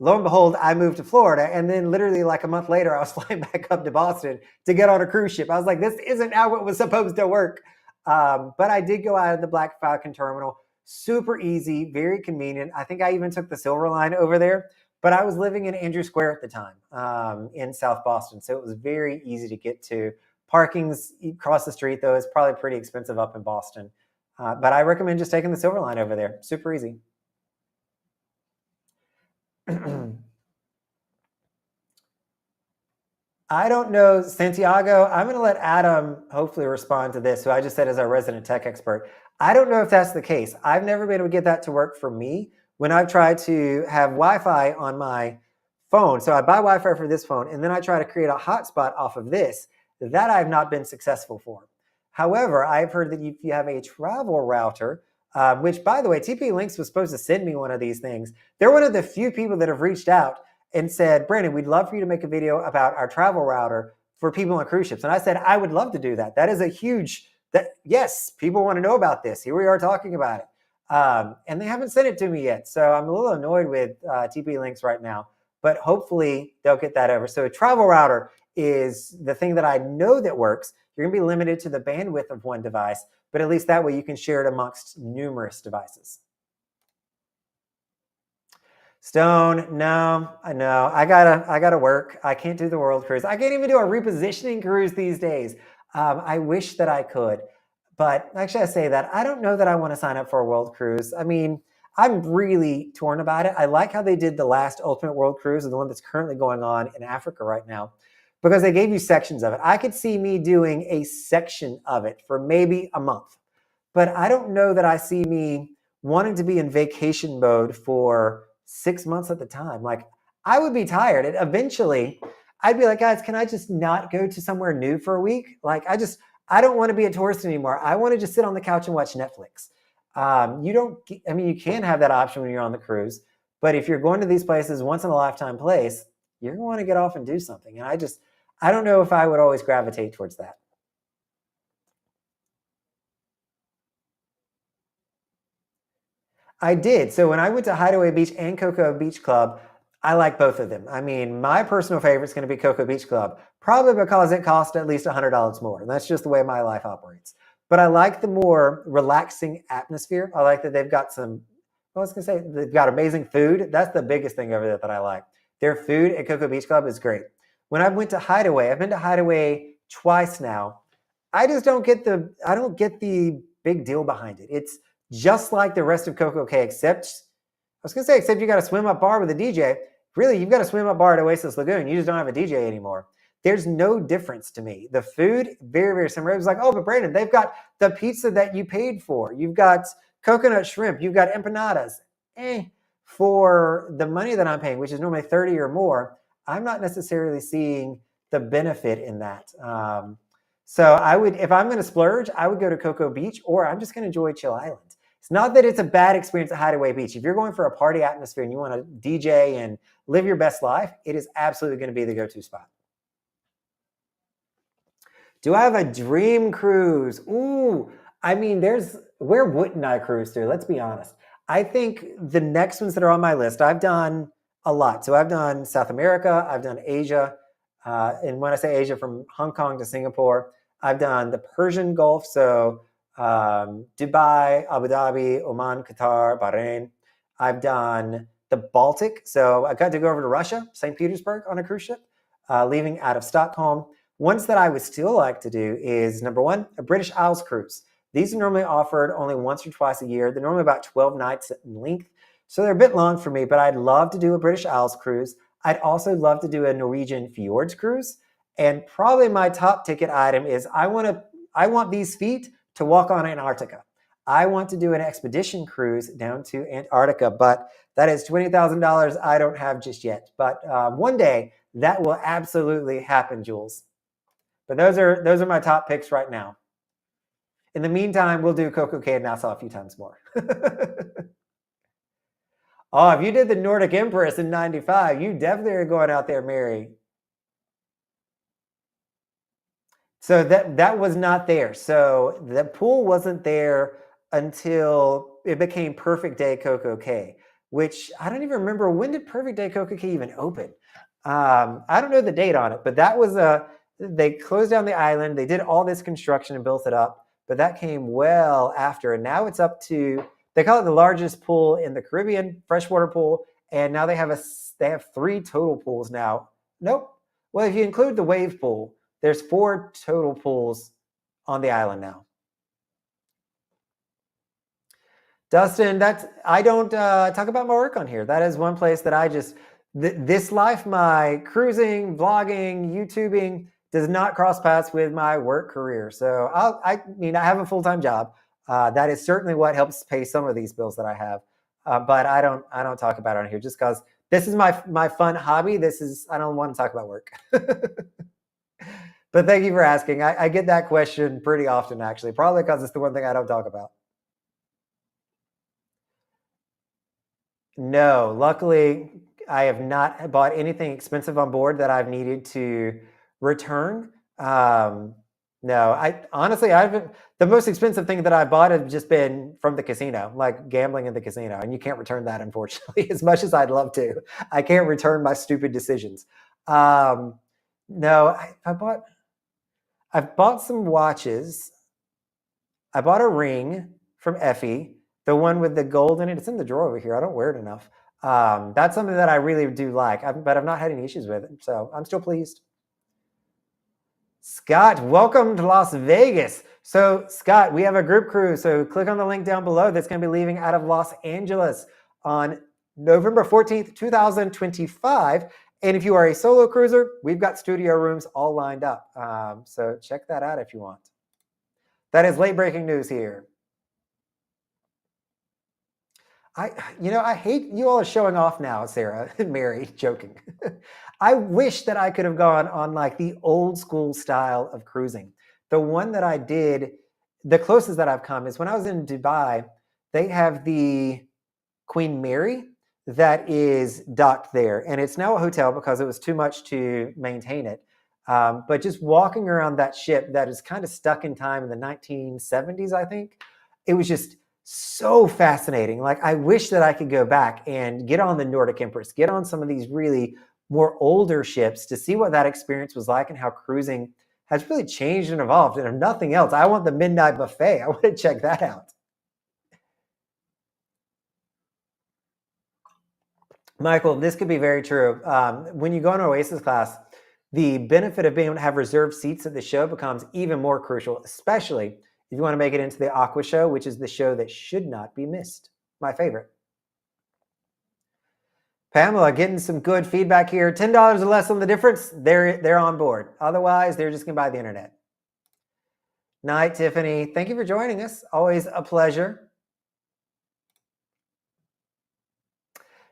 lo and behold, I moved to Florida. And then literally like a month later, I was flying back up to Boston to get on a cruise ship. I was like, this isn't how it was supposed to work. But I did go out of the Black Falcon terminal. Super easy, very convenient. I think I even took the Silver Line over there. But I was living in Andrew Square at the time in South Boston. So it was very easy to get to. Parking's across the street, though, is probably pretty expensive up in Boston. But I recommend just taking the Silver Line over there. Super easy. I don't know, Santiago. I'm going to let Adam hopefully respond to this, who I just said is our resident tech expert. I don't know if that's the case. I've never been able to get that to work for me when I've tried to have Wi-Fi on my phone. So I buy Wi-Fi for this phone, and then I try to create a hotspot off of this. That I've not been successful for. However, I've heard that if you have a travel router, which, by the way, TP-Links was supposed to send me one of these things. They're one of the few people that have reached out and said, Brandon, we'd love for you to make a video about our travel router for people on cruise ships. And I said, I would love to do that. That is a huge, yes, people want to know about this. Here we are talking about it. And they haven't sent it to me yet. So I'm a little annoyed with TP-Links right now, but hopefully they'll get that over. So a travel router is the thing that I know that works. You're going to be limited to the bandwidth of one device, but at least that way you can share it amongst numerous devices. Stone, no, I know. I gotta work. I can't do the world cruise. I can't even do a repositioning cruise these days. I wish that I could, but actually I say that I don't know that I want to sign up for a world cruise. I mean, I'm really torn about it. I like how they did the last Ultimate World Cruise, and the one that's currently going on in Africa right now, because they gave you sections of it. I could see me doing a section of it for maybe a month, but I don't know that I see me wanting to be in vacation mode for 6 months at the time. Like, I would be tired, and eventually I'd be like, guys, can I just not go to somewhere new for a week? Like, I don't want to be a tourist anymore. I want to just sit on the couch and watch Netflix. You can have that option when you're on the cruise, but if you're going to these places once in a lifetime place, you're going to want to get off and do something. And I don't know if I would always gravitate towards that. I did. So when I went to Hideaway Beach and Cocoa Beach Club, I like both of them. I mean, my personal favorite is going to be Cocoa Beach Club, probably because it costs at least $100 more. And that's just the way my life operates. But I like the more relaxing atmosphere. I like that they've got they've got amazing food. That's the biggest thing over there that I like. Their food at Cocoa Beach Club is great. When I went to Hideaway, I've been to Hideaway twice now. I don't get the big deal behind it. It's just like the rest of Coco Cay, except you got a swim up bar with a DJ. Really, you've got a swim up bar at Oasis Lagoon. You just don't have a DJ anymore. There's no difference to me. The food, very, very similar. It was like, oh, but Brandon, they've got the pizza that you paid for. You've got coconut shrimp. You've got empanadas. For the money that I'm paying, which is normally $30 or more, I'm not necessarily seeing the benefit in that. So if I'm going to splurge, I would go to Cocoa Beach, or I'm just going to enjoy Chill Island. It's not that it's a bad experience at Hideaway Beach. If you're going for a party atmosphere and you want to DJ and live your best life, it is absolutely going to be the go-to spot. Do I have a dream cruise? Ooh, I mean, where wouldn't I cruise to? Let's be honest. I think the next ones that are on my list, I've done a lot. So I've done South America, I've done Asia. And when I say Asia, from Hong Kong to Singapore, I've done the Persian Gulf. So Dubai, Abu Dhabi, Oman, Qatar, Bahrain. I've done the Baltic. So I got to go over to Russia, St. Petersburg on a cruise ship, leaving out of Stockholm. Ones that I would still like to do is, number one, a British Isles cruise. These are normally offered only once or twice a year. They're normally about 12 nights in length. So they're a bit long for me, but I'd love to do a British Isles cruise. I'd also love to do a Norwegian fjords cruise. And probably my top ticket item is I want these feet to walk on Antarctica. I want to do an expedition cruise down to Antarctica, but that is $20,000 I don't have just yet. But one day That will absolutely happen, Jules. But those are my top picks right now. In the meantime, we'll do Coco Cay and Nassau a few times more. Oh, if you did the Nordic Empress in 95, you definitely are going out there, Mary. So that was not there. So the pool wasn't there until it became Perfect Day Coco Cay, which I don't even remember, when did Perfect Day Coco Cay even open? I don't know the date on it, but that was they closed down the island. They did all this construction and built it up, but that came well after. And now it's up to, they call it the largest pool in the Caribbean, freshwater pool. And now they have 3 total pools now. Nope. Well, if you include the wave pool, there's 4 total pools on the island now. Dustin, I don't talk about my work on here. That is one place that I just, this life, my cruising, vlogging, YouTubing, does not cross paths with my work career. So I have a full-time job. That is certainly what helps pay some of these bills that I have. But I don't talk about it on here just because this is my fun hobby. I don't want to talk about work. But thank you for asking. I get that question pretty often, actually, probably because it's the one thing I don't talk about. No, luckily, I have not bought anything expensive on board that I've needed to return. No, the most expensive thing that I bought has just been from the casino, like gambling in the casino, and you can't return that, unfortunately, as much as I'd love to. I can't return my stupid decisions. No, I've bought some watches. I bought a ring from Effie, the one with the gold in it. It's in the drawer over here. I don't wear it enough. That's something that I really do like, but I've not had any issues with it, so I'm still pleased. Scott, welcome to Las Vegas. So, Scott, we have a group cruise. So click on the link down below that's going to be leaving out of Los Angeles on November 14th, 2025. And if you are a solo cruiser, we've got studio rooms all lined up. So check that out if you want. That is late breaking news here. I hate you all are showing off now, Sarah and Mary, joking. I wish that I could have gone on like the old school style of cruising. The one that I did, the closest that I've come is when I was in Dubai, they have the Queen Mary that is docked there. And it's now a hotel because it was too much to maintain it. But just walking around that ship that is kind of stuck in time in the 1970s, I think, it was just so fascinating. Like, I wish that I could go back and get on the Nordic Empress, get on some of these really more older ships to see what that experience was like and how cruising has really changed and evolved. And if nothing else, I want the midnight buffet. I want to check that out. Michael, this could be very true. When you go on Oasis class, the benefit of being able to have reserved seats at the show becomes even more crucial, especially if you want to make it into the Aqua Show, which is the show that should not be missed. My favorite. Pamela, getting some good feedback here. $10 or less on the difference, they're on board. Otherwise, they're just going to buy the internet. Night, Tiffany. Thank you for joining us. Always a pleasure.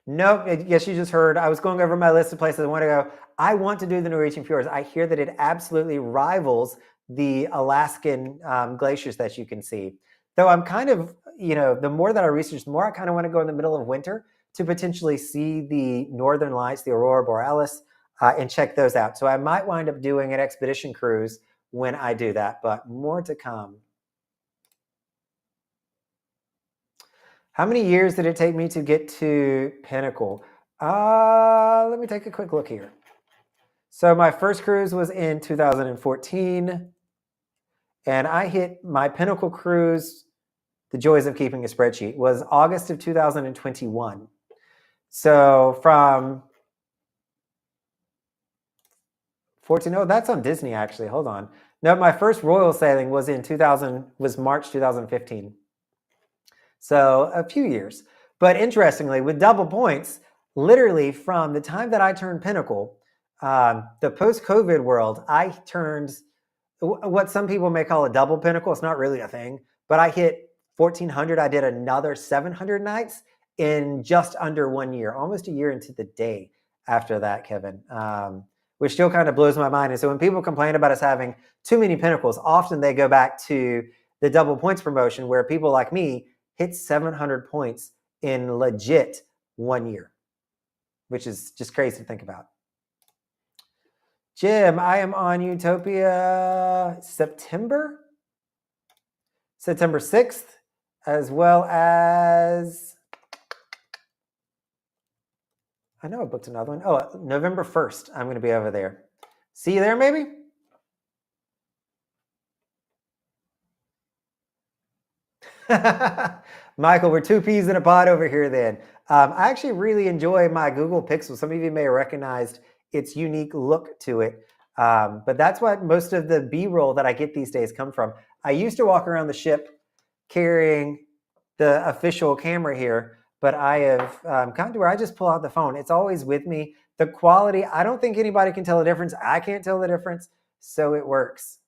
Nope. Yes, you just heard. I was going over my list of places I want to go. I want to do the Norwegian fjords. I hear that it absolutely rivals the Alaskan glaciers that you can see. Though I'm kind of, the more that I research, the more I kind of want to go in the middle of winter to potentially see the northern lights, the aurora borealis, and check those out. So I might wind up doing an expedition cruise when I do that, but more to come. How many years did it take me to get to Pinnacle? Let me take a quick look here. So my first cruise was in 2014, and I hit my Pinnacle cruise, the joys of keeping a spreadsheet, was August of 2021. So from 14, oh, that's on Disney actually, hold on. No, my first royal sailing was was March 2015. So a few years. But interestingly, with double points, literally from the time that I turned Pinnacle, the post-COVID world, I turned what some people may call a double Pinnacle. It's not really a thing, but I hit 1,400. I did another 700 nights in just under 1 year, almost a year into the day. after that, Kevin, which still kind of blows my mind. And so when people complain about us having too many pinnacles, often they go back to the double points promotion where people like me hit 700 points in legit 1 year, which is just crazy to think about. Jim, I am on Utopia September 6th, as well as, I know I booked another one. Oh, November 1st, I'm going to be over there. See you there, maybe? Michael, we're two peas in a pod over here then. I actually really enjoy my Google Pixel. Some of you may have recognized its unique look to it. But that's what most of the B-roll that I get these days come from. I used to walk around the ship carrying the official camera here, but I have gotten to where I just pull out the phone. It's always with me. The quality, I don't think anybody can tell the difference. I can't tell the difference, so it works.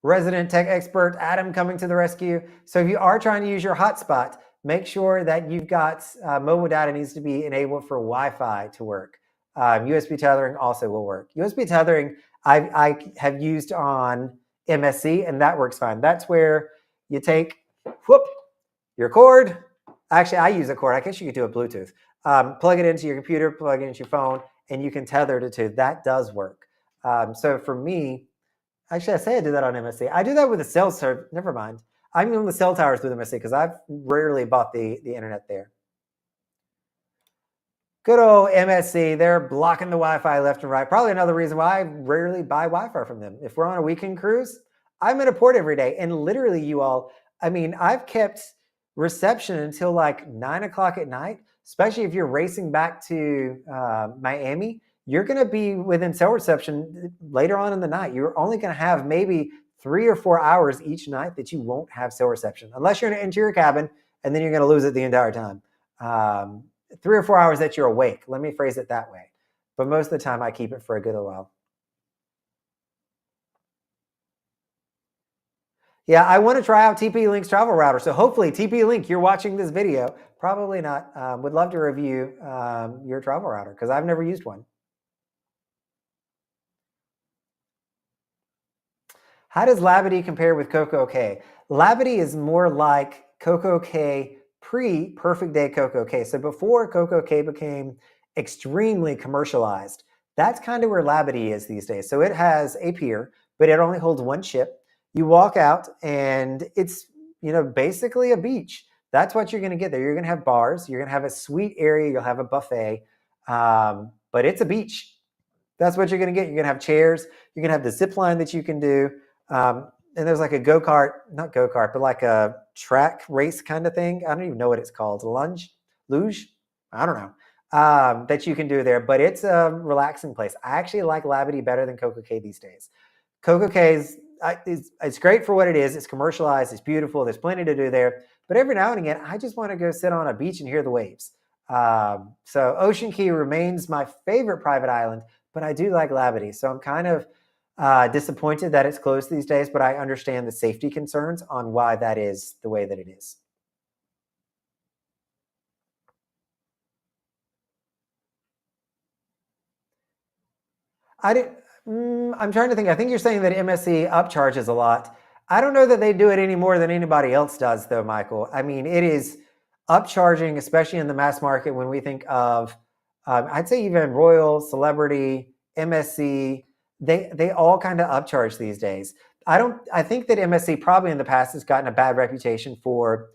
Resident tech expert Adam coming to the rescue. So if you are trying to use your hotspot, make sure that you've got mobile data needs to be enabled for Wi-Fi to work. USB tethering also will work. USB tethering I have used on MSC, and that works fine. That's where you take your cord. Actually, I use a cord. I guess you could do a Bluetooth. Plug it into your computer, plug it into your phone, and you can tether it to. That does work. So for me, actually, I say I do that on MSC. I do that with the cell server. Never mind. I'm on the cell towers with MSC because I've rarely bought the internet there. Good old MSC. They're blocking the Wi-Fi left and right. Probably another reason why I rarely buy Wi-Fi from them. If we're on a weekend cruise, I'm in a port every day. And literally, you all, I mean, I've kept reception until like 9 o'clock at night, especially if you're racing back to Miami. You're going to be within cell reception later on in the night. You're only going to have maybe 3 or 4 hours each night that you won't have cell reception, unless you're in an interior cabin, and then you're going to lose it the entire time. 3 or 4 hours that you're awake. Let me phrase it that way. But most of the time, I keep it for a good while. Yeah, I want to try out TP-Link's travel router. So hopefully, TP-Link, you're watching this video. Probably not. Would love to review your travel router because I've never used one. How does Labadee compare with CocoK? Labadee is more like CocoK pre-Perfect Day CocoK. So before CocoK became extremely commercialized, that's kind of where Labadee is these days. So it has a pier, but it only holds one ship. You walk out and it's, basically a beach. That's what you're going to get there. You're going to have bars. You're going to have a sweet area. You'll have a buffet, but it's a beach. That's what you're going to get. You're going to have chairs. You're going to have the zip line that you can do. And there's like a not go-kart, but like a track race kind of thing. I don't even know what it's called. Luge? I don't know. That you can do there, but it's a relaxing place. I actually like Labadee better than CocoK these days. CocoK it's great for what it is. It's commercialized. It's beautiful. There's plenty to do there. But every now and again, I just want to go sit on a beach and hear the waves. So Ocean Key remains my favorite private island, but I do like Labadee. So I'm kind of disappointed that it's closed these days, but I understand the safety concerns on why that is the way that it is. I'm trying to think. I think you're saying that MSC upcharges a lot. I don't know that they do it any more than anybody else does, though, Michael. I mean, it is upcharging, especially in the mass market when we think of, I'd say even Royal, Celebrity, MSC, they all kind of upcharge these days. I think that MSC probably in the past has gotten a bad reputation for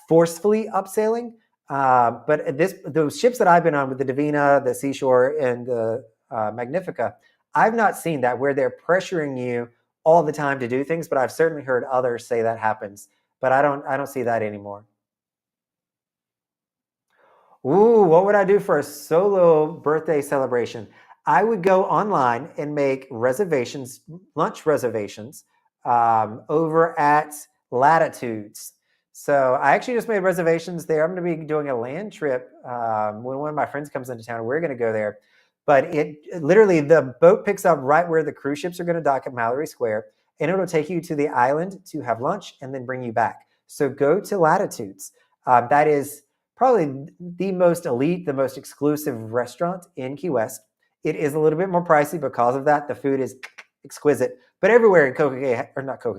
forcefully upselling. But those ships that I've been on with the Divina, the Seashore, and the Magnifica, I've not seen that where they're pressuring you all the time to do things, but I've certainly heard others say that happens. But I don't see that anymore. Ooh, what would I do for a solo birthday celebration? I would go online and make reservations, lunch reservations, over at Latitudes. So I actually just made reservations there. I'm going to be doing a land trip when one of my friends comes into town. We're going to go there. But it literally, the boat picks up right where the cruise ships are going to dock at Mallory Square, and it'll take you to the island to have lunch and then bring you back. So go to Latitudes. That is probably the most elite, the most exclusive restaurant in Key West. It is a little bit more pricey because of that. The food is exquisite, but everywhere in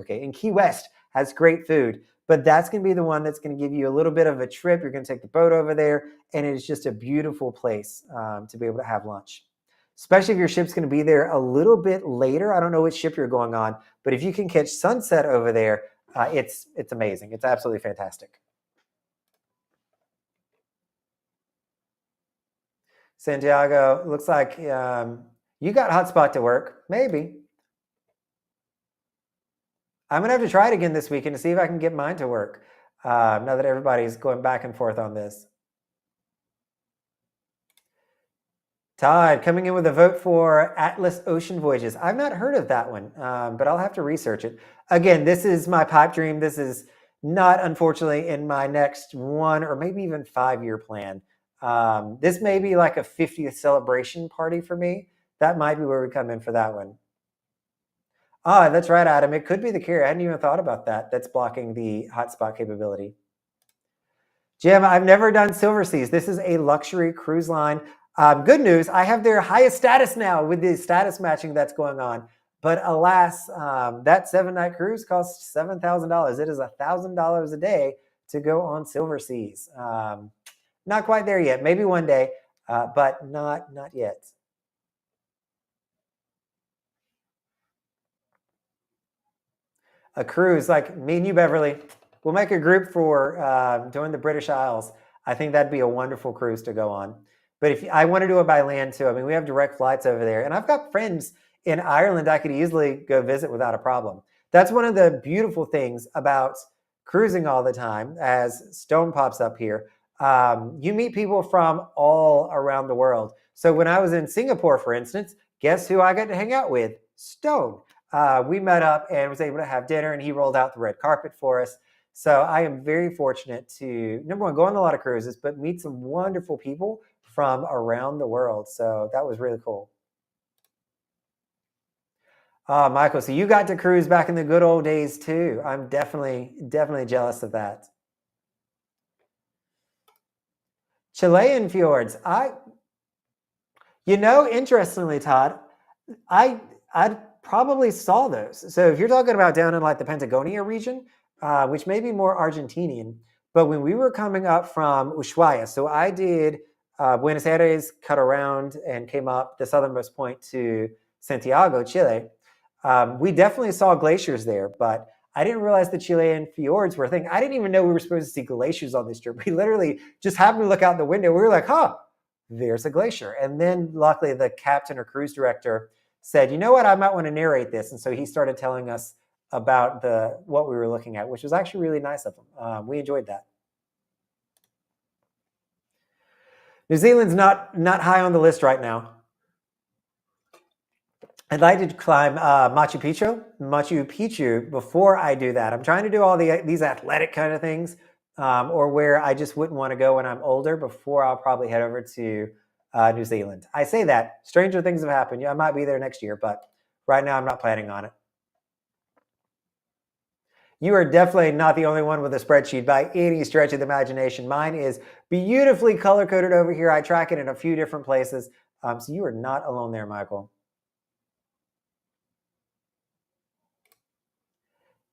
in Key West has great food. But that's going to be the one that's going to give you a little bit of a trip. You're going to take the boat over there, and it is just a beautiful place to be able to have lunch. Especially if your ship's going to be there a little bit later. I don't know which ship you're going on, but if you can catch sunset over there, it's amazing. It's absolutely fantastic. Santiago, looks like you got hotspot to work. Maybe. I'm going to have to try it again this weekend to see if I can get mine to work. Now that everybody's going back and forth on this. Todd coming in with a vote for Atlas Ocean Voyages. I've not heard of that one, but I'll have to research it. Again, this is my pipe dream. This is not, unfortunately, in my next 1 or maybe even 5-year plan. This may be like a 50th celebration party for me. That might be where we come in for that one. Ah, that's right, Adam. It could be the carrier. I hadn't even thought about that. That's blocking the hotspot capability. Jim, I've never done Silver Seas. This is a luxury cruise line. Good news, I have their highest status now with the status matching that's going on. But alas, that 7-night cruise costs $7,000. It is $1,000 a day to go on Silver Seas. Not quite there yet. Maybe one day, but not yet. A cruise like me and you, Beverly. We'll make a group for doing the British Isles. I think that'd be a wonderful cruise to go on. But if I want to do it by land too, I mean, we have direct flights over there, and I've got friends in Ireland I could easily go visit without a problem. That's one of the beautiful things about cruising all the time. As Stone pops up here, you meet people from all around the world. So when I was in Singapore, for instance, guess who I got to hang out with? Stone. We met up and was able to have dinner, and he rolled out the red carpet for us. So I am very fortunate to, number one, go on a lot of cruises, but meet some wonderful people from around the world. So that was really cool. Michael, so you got to cruise back in the good old days too. I'm definitely jealous of that. Chilean fjords. Interestingly, Todd, I probably saw those. So if you're talking about down in like the Patagonia region, which may be more Argentinian, but when we were coming up from Ushuaia, so I did Buenos Aires, cut around and came up the southernmost point to Santiago, Chile. We definitely saw glaciers there, but I didn't realize the Chilean fjords were a thing. I didn't even know we were supposed to see glaciers on this trip. We literally just happened to look out the window. We were like, there's a glacier. And then luckily the captain or cruise director said, you know what, I might want to narrate this. And so he started telling us about what we were looking at, which was actually really nice of him. We enjoyed that. New Zealand's not high on the list right now. I'd like to climb Machu Picchu before I do that. I'm trying to do all these athletic kind of things, or where I just wouldn't want to go when I'm older before I'll probably head over to New Zealand. I say that. Stranger things have happened. I might be there next year, but right now I'm not planning on it. You are definitely not the only one with a spreadsheet by any stretch of the imagination. Mine is beautifully color-coded over here. I track it in a few different places. So you are not alone there, Michael.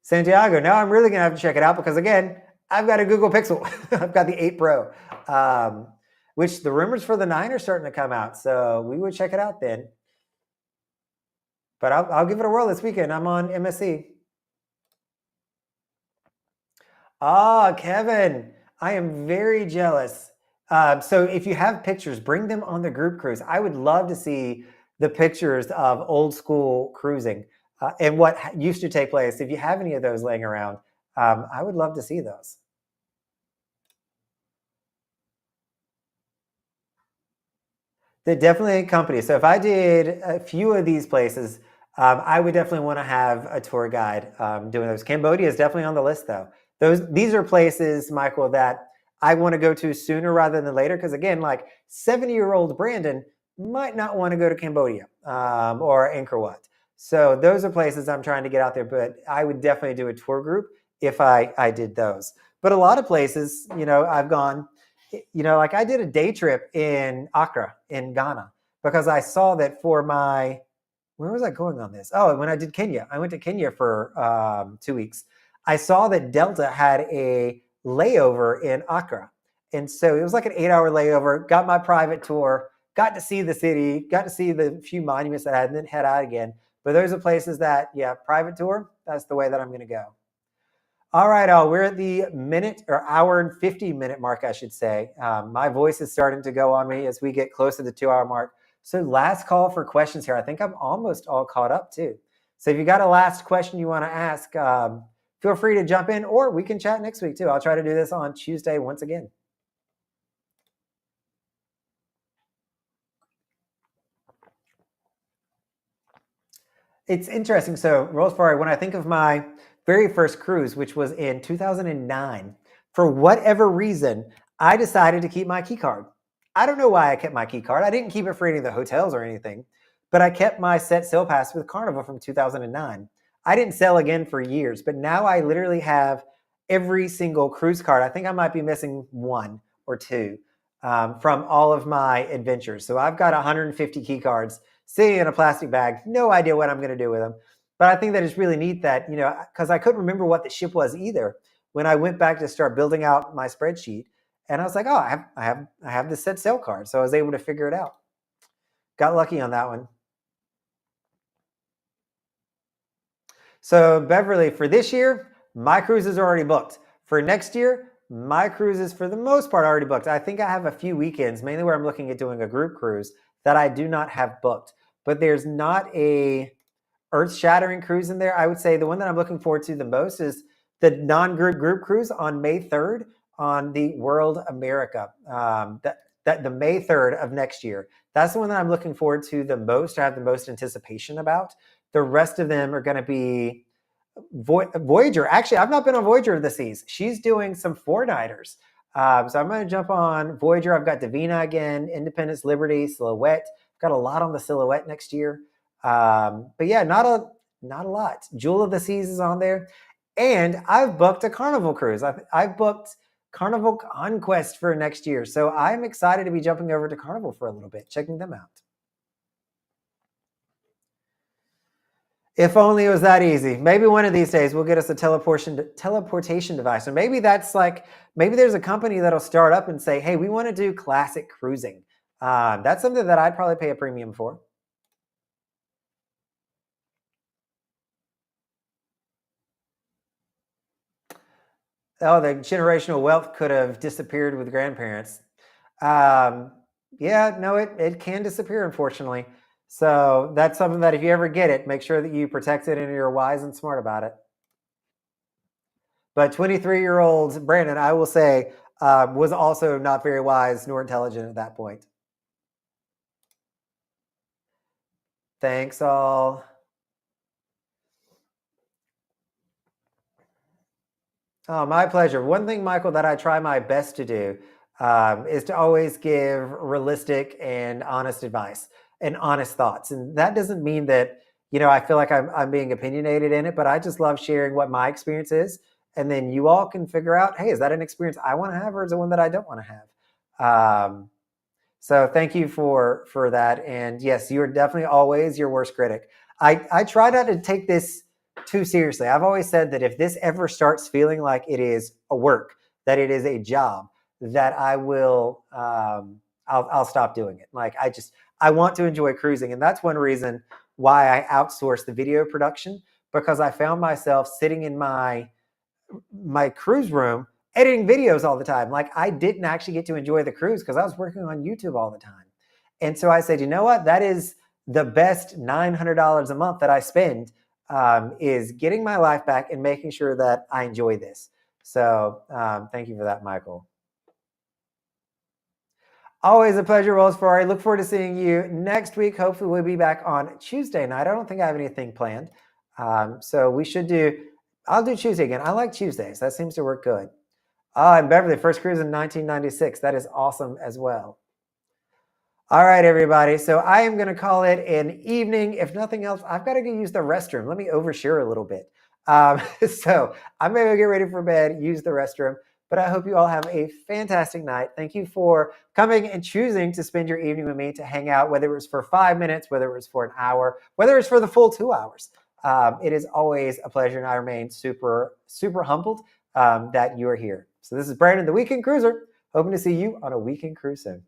Santiago, now I'm really going to have to check it out because, again, I've got a Google Pixel. I've got the 8 Pro, which the rumors for the 9 are starting to come out. So we would check it out then. But I'll give it a whirl this weekend. I'm on MSC. Kevin, I am very jealous. So if you have pictures, bring them on the group cruise. I would love to see the pictures of old school cruising and what used to take place. If you have any of those laying around, I would love to see those. They're definitely a company. So if I did a few of these places, I would definitely want to have a tour guide doing those. Cambodia is definitely on the list, though. These are places, Michael, that I want to go to sooner rather than later. Because again, like 70-year-old Brandon might not want to go to Cambodia or Angkor Wat. So those are places I'm trying to get out there. But I would definitely do a tour group if I did those. But a lot of places, I've gone like I did a day trip in Accra in Ghana because I saw that for my, where was I going on this? Oh, when I did Kenya, I went to Kenya for 2 weeks. I saw that Delta had a layover in Accra. And so it was like an 8 hour layover, got my private tour, got to see the city, got to see the few monuments that I had, and then head out again. But those are places that, yeah, private tour, that's the way that I'm going to go. All right, all. We're at the minute or hour and 50-minute mark, I should say. My voice is starting to go on me as we get close to the 2 hour mark. So last call for questions here. I think I'm almost all caught up too. So if you got a last question you want to ask, feel free to jump in, or we can chat next week too. I'll try to do this on Tuesday once again. It's interesting. So, Roseberry, when I think of my very first cruise, which was in 2009, for whatever reason, I decided to keep my key card. I don't know why I kept my key card. I didn't keep it for any of the hotels or anything, but I kept my set sail pass with Carnival from 2009. I didn't sail again for years, but now I literally have every single cruise card. I think I might be missing one or two from all of my adventures. So I've got 150 key cards sitting in a plastic bag, no idea what I'm going to do with them. But I think that it's really neat that, because I couldn't remember what the ship was either when I went back to start building out my spreadsheet. And I was like, oh, I have this set sail card. So I was able to figure it out. Got lucky on that one. So Beverly, for this year, my cruises are already booked. For next year, my cruises for the most part already booked. I think I have a few weekends, mainly where I'm looking at doing a group cruise, that I do not have booked. But there's not a earth-shattering cruise in there. I would say the one that I'm looking forward to the most is the non-group group cruise on May 3rd on the World America. That the May 3rd of next year. That's the one that I'm looking forward to the most. I have the most anticipation about. The rest of them are going to be Voyager. Actually, I've not been on Voyager of the Seas. She's doing some four-nighters. So I'm going to jump on Voyager. I've got Divina again, Independence, Liberty, Silhouette. I've got a lot on the Silhouette next year. But yeah, not a lot. Jewel of the Seas is on there. And I've booked a Carnival cruise. I've booked Carnival Conquest for next year. So I'm excited to be jumping over to Carnival for a little bit, checking them out. If only it was that easy. Maybe one of these days we'll get us a teleportation device. Or maybe maybe there's a company that'll start up and say, hey, we want to do classic cruising. That's something that I'd probably pay a premium for. Oh, the generational wealth could have disappeared with grandparents. Yeah, no, it can disappear, unfortunately. So that's something that if you ever get it, make sure that you protect it and you're wise and smart about it. But 23-year-old Brandon, I will say, was also not very wise nor intelligent at that point. Thanks all. Oh, my pleasure. One thing, Michael, that I try my best to do is to always give realistic and honest advice and honest thoughts. And that doesn't mean that, I feel like I'm being opinionated in it, but I just love sharing what my experience is. And then you all can figure out, hey, is that an experience I want to have or is it one that I don't want to have? So thank you for that. And yes, you're definitely always your worst critic. I try not to take this too seriously. I've always said that if this ever starts feeling like it is a work, that it is a job, that I will, I'll stop doing it. Like I want to enjoy cruising. And that's one reason why I outsourced the video production, because I found myself sitting in my cruise room editing videos all the time. Like I didn't actually get to enjoy the cruise because I was working on YouTube all the time. And so I said, you know what? That is the best $900 a month that I spend is getting my life back and making sure that I enjoy this. So thank you for that, Michael. Always a pleasure, Rose Ferrari. Look forward to seeing you next week. Hopefully we'll be back on Tuesday night. I don't think I have anything planned. So I'll do Tuesday again. I like Tuesdays. That seems to work good. And Beverly, first cruise in 1996. That is awesome as well. All right, everybody. So I am going to call it an evening. If nothing else, I've got to go use the restroom. Let me overshare a little bit. So I'm going to get ready for bed, use the restroom. But I hope you all have a fantastic night. Thank you for coming and choosing to spend your evening with me to hang out, whether it was for 5 minutes, whether it was for an hour, whether it's for the full 2 hours. It is always a pleasure, and I remain super, super humbled that you are here. So this is Brandon, the Weekend Cruiser, hoping to see you on a weekend cruise soon.